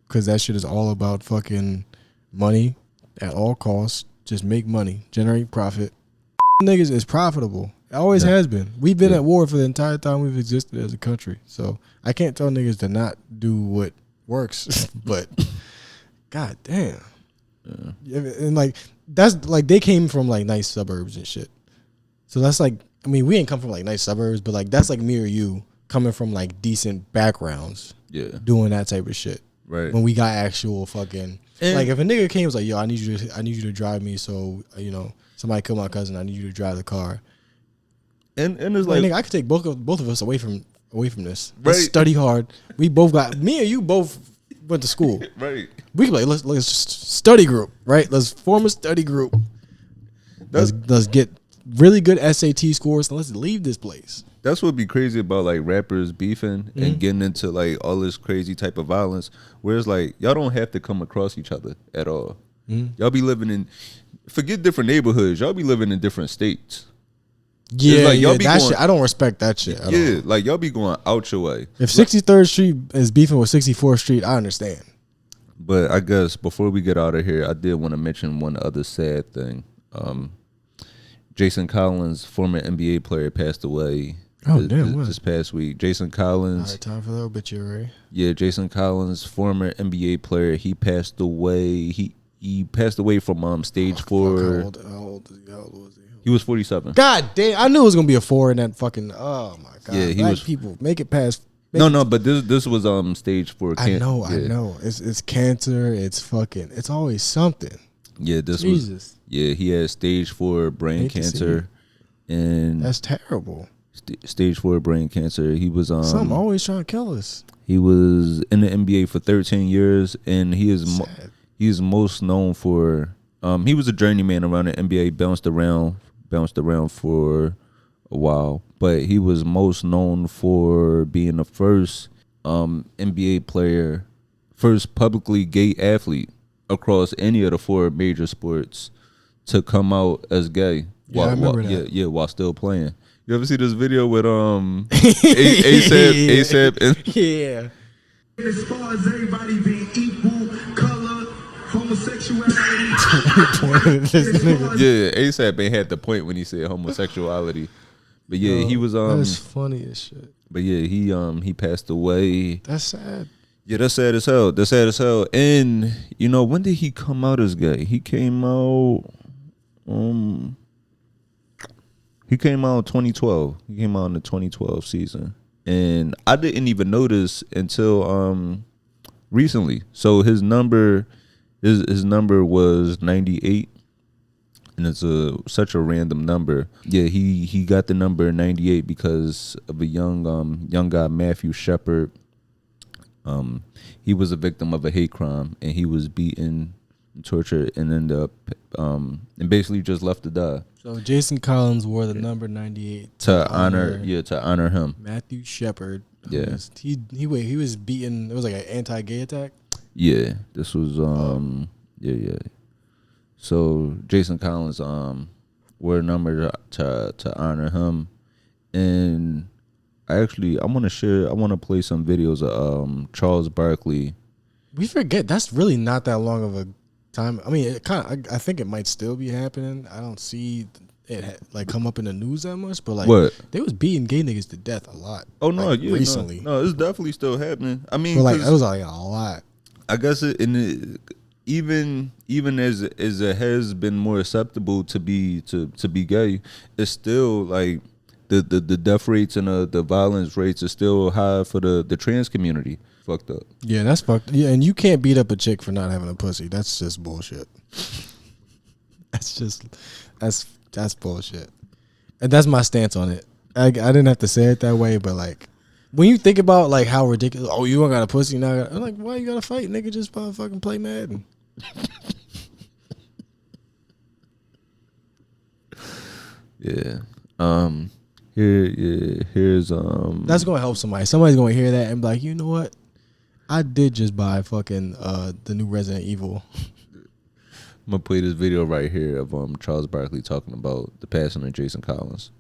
Because that shit is all about fucking money at all costs. Just make money, generate profit. Niggas is profitable. It always has been. We've been at war for the entire time we've existed as a country. So I can't tell niggas to not do what works. But god damn. Yeah. And like that's like they came from like nice suburbs and shit. So that's like, I mean, we ain't come from like nice suburbs, but like that's like me or you coming from like decent backgrounds. Yeah. Doing that type of shit. Right. When we got actual fucking like if a nigga came and was like, yo, I need you to drive me, so you know, somebody killed my cousin, I need you to drive the car. And it's like, nigga, I could take both of us away from this. Let's study hard. We both got, me and you both went to school. Right. We could like let's just study group, right? Let's form a study group. Let's get really good SAT scores and let's leave this place. That's what be crazy about like rappers beefing and getting into like all this crazy type of violence. Whereas like y'all don't have to come across each other at all. Y'all be living in, forget different neighborhoods. Y'all be living in different states. Yeah, like, y'all be that going, shit. I don't respect that shit. At all. Like y'all be going out your way. If 63rd Street is beefing with 64th Street, I understand. But I guess before we get out of here, I did want to mention one other sad thing. Jason Collins, former NBA player, passed away. This past week. Jason Collins. All right, time for the obituary. Yeah, Jason Collins, former NBA player. He passed away. He passed away from stage 4. How old was he? He was 47. God damn! I knew it was gonna be a 4 in that fucking. Oh my god! Yeah, Black people make it past. But this was stage 4. I know. It's cancer. It's always something. Yeah, Jesus. He had stage 4 brain cancer, and that's terrible. Stage 4 brain cancer. He was something always trying to kill us. He was in the NBA for 13 years, and he is most known for. He was a journeyman around the NBA, bounced around for a while, but he was most known for being the first NBA player, first publicly gay athlete across any of the 4 major sports to come out as gay. I remember that. Yeah, while still playing. You ever see this video with ASAP and yeah. As far as everybody being equal, color, homosexuality. Yeah, ASAP ain't had the point when he said homosexuality. But yeah, he was That's funny as shit. But yeah, he passed away. That's sad. Yeah, that's sad as hell. And when did he come out as gay? He came out 2012. He came out in the 2012 season. And I didn't even notice until recently. So his number was 98. And it's such a random number. Yeah, he got the number 98 because of a young guy, Matthew Shepard. He was a victim of a hate crime, and he was beaten, tortured, and ended up and basically just left to die. So Jason Collins wore the number 98 to honor him. Matthew Shepard. Yeah, he was beaten. It was like an anti-gay attack. Yeah, this was yeah. So Jason Collins wore a number to honor him, and I want to play some videos of Charles Barkley. We forget that's really not that long of a time. I mean, I think it might still be happening. I don't see it like come up in the news that much, but like they was beating gay niggas to death a lot. Oh no, like, yeah, recently. No, it's definitely still happening. I mean, but like it was like a lot. I guess even as it has been more acceptable to be gay, it's still like the death rates and the violence rates are still high for the trans community. Fucked up. Yeah, that's fucked. Yeah, and you can't beat up a chick for not having a pussy. That's just bullshit. That's bullshit. And that's my stance on it. I didn't have to say it that way, but like when you think about like how ridiculous, oh, you don't got a pussy now. I'm like, why you gotta fight, nigga? Just fucking play Madden. Yeah. Here's That's gonna help somebody. Somebody's gonna hear that and be like, you know what? I did just buy fucking the new Resident Evil. I'm gonna play this video right here of Charles Barkley talking about the passing of Jason Collins.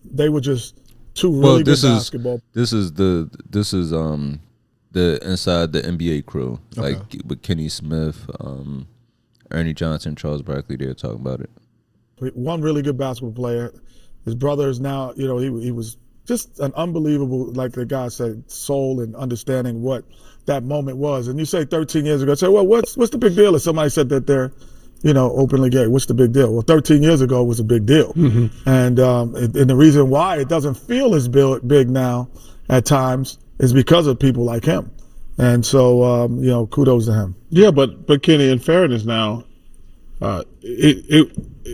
They were just two really good basketball. This is the inside the NBA crew, like with Kenny Smith, Ernie Johnson, Charles Barkley. They're talking about it. One really good basketball player. His brother is now, he was just an unbelievable, like the guy said, soul and understanding what that moment was. And you say 13 years ago, say, well, what's the big deal if somebody said that they're, openly gay? What's the big deal? Well, 13 years ago was a big deal. Mm-hmm. And the reason why it doesn't feel as big now at times is because of people like him. And so, kudos to him. Yeah, but Kenny, in fairness now,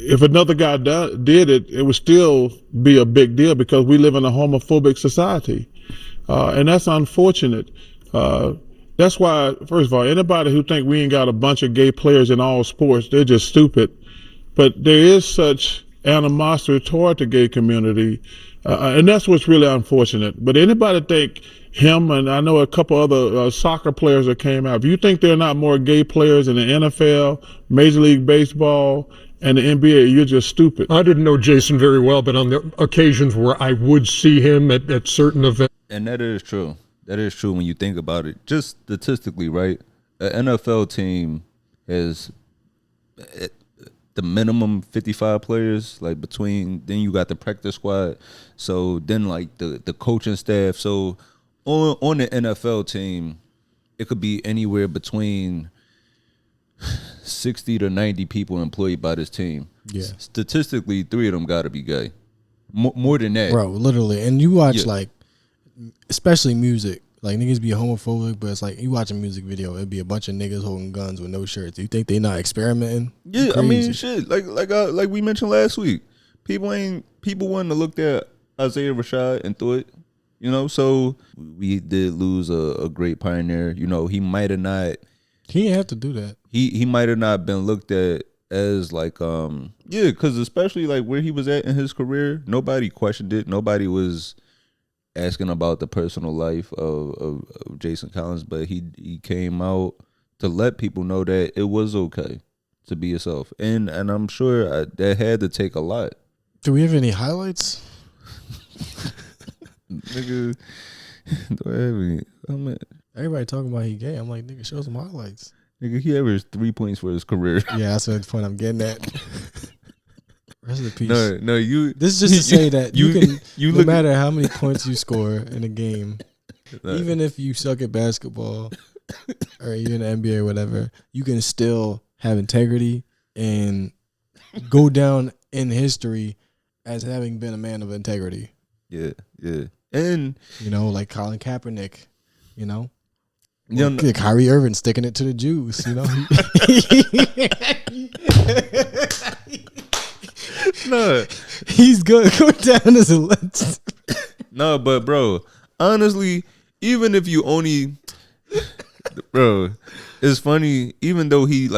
if another guy did it, it would still be a big deal because we live in a homophobic society. And that's unfortunate. That's why, first of all, anybody who think we ain't got a bunch of gay players in all sports, they're just stupid. But there is such animosity toward the gay community, and that's what's really unfortunate. But anybody think him, and I know a couple other soccer players that came out, if you think there are not more gay players in the NFL, Major League Baseball, And the NBA, you're just stupid. I didn't know Jason very well, but on the occasions where I would see him at certain events. And that is true. That is true when you think about it. Just statistically, right? An NFL team has the minimum 55 players, like between, then you got the practice squad. So then like the coaching staff. So on the NFL team, it could be anywhere between 60 to 90 people employed by this team. Yeah. Statistically, 3 of them got to be gay. More than that. Bro, literally. And you watch like, especially music, like niggas be homophobic, but it's like you watch a music video, it'd be a bunch of niggas holding guns with no shirts. You think they not experimenting? Yeah, I mean, shit. Like we mentioned last week, people wanting to look at Isaiah Rashad and threw it. You know, so we did lose a great pioneer. You know, he might have not. He didn't have to do that. He might have not been looked at as like because especially like where he was at in his career, nobody questioned it. Nobody was asking about the personal life of Jason Collins, but he came out to let people know that it was okay to be yourself, and I'm sure that had to take a lot. Do we have any highlights? Nigga, do I have any? Everybody talking about he gay. I'm like, nigga, show some highlights. Nigga, he averaged 3 points for his career. Yeah, that's the point I'm getting at. Rest of the piece. No, you. This is just to say that you can. No matter how many points you score in a game, even if you suck at basketball or you're in the NBA or whatever, you can still have integrity and go down in history as having been a man of integrity. Yeah, yeah, and you know, like Colin Kaepernick, you know. Kyrie Irving sticking it to the Jews, you know. No, he's going down as a legend. No, but bro, honestly, even if you only, bro, it's funny. Even though he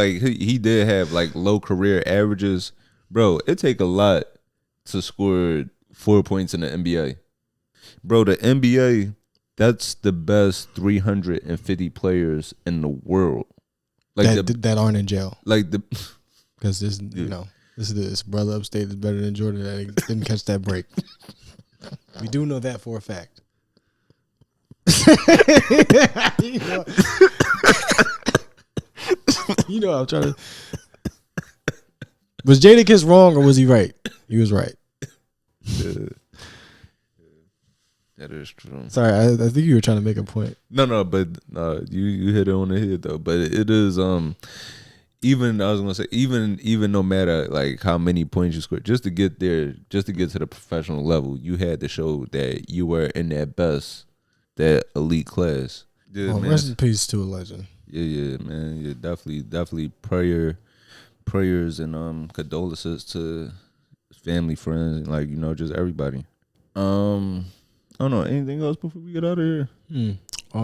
did have like low career averages, bro, it take a lot to score 4 points in the NBA. Bro, the NBA, that's the best 350 players in the world. Like that aren't in jail. Like because this, you know, this brother upstate is better than Jordan that didn't catch that break. We do know that for a fact. You know, I'm trying to. Was Jadakiss wrong or was he right? He was right. That is true. Sorry, I think you were trying to make a point. No, but you hit it on the head though. But it is even I was gonna say even no matter like how many points you scored, just to get there, just to get to the professional level, you had to show that you were in that elite class. Yeah, man. Rest in peace to a legend. Yeah, man. Yeah, definitely prayers and condolences to his family, friends, and like, you know, just everybody. I don't know. Anything else before we get out of here? I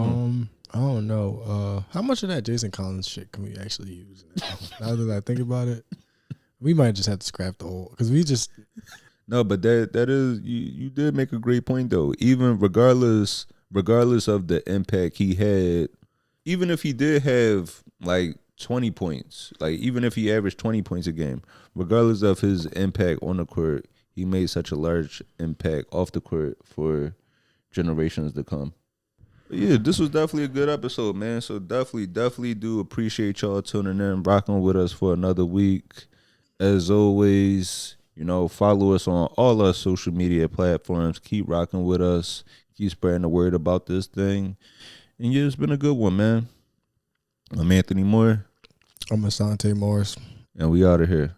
don't know. How much of that Jason Collins shit can we actually use now that I think about it? We might just have to scrap the whole, because we just. No, but that is you did make a great point though. Even regardless of the impact he had, even if he did have like 20 points, like even if he averaged 20 points a game, regardless of his impact on the court, he made such a large impact off the court for generations to come. But yeah, this was definitely a good episode, man. So definitely do appreciate y'all tuning in, rocking with us for another week. As always, you know, follow us on all our social media platforms. Keep rocking with us. Keep spreading the word about this thing. And yeah, it's been a good one, man. I'm Anthony Moore. I'm Asante Morris. And we out of here.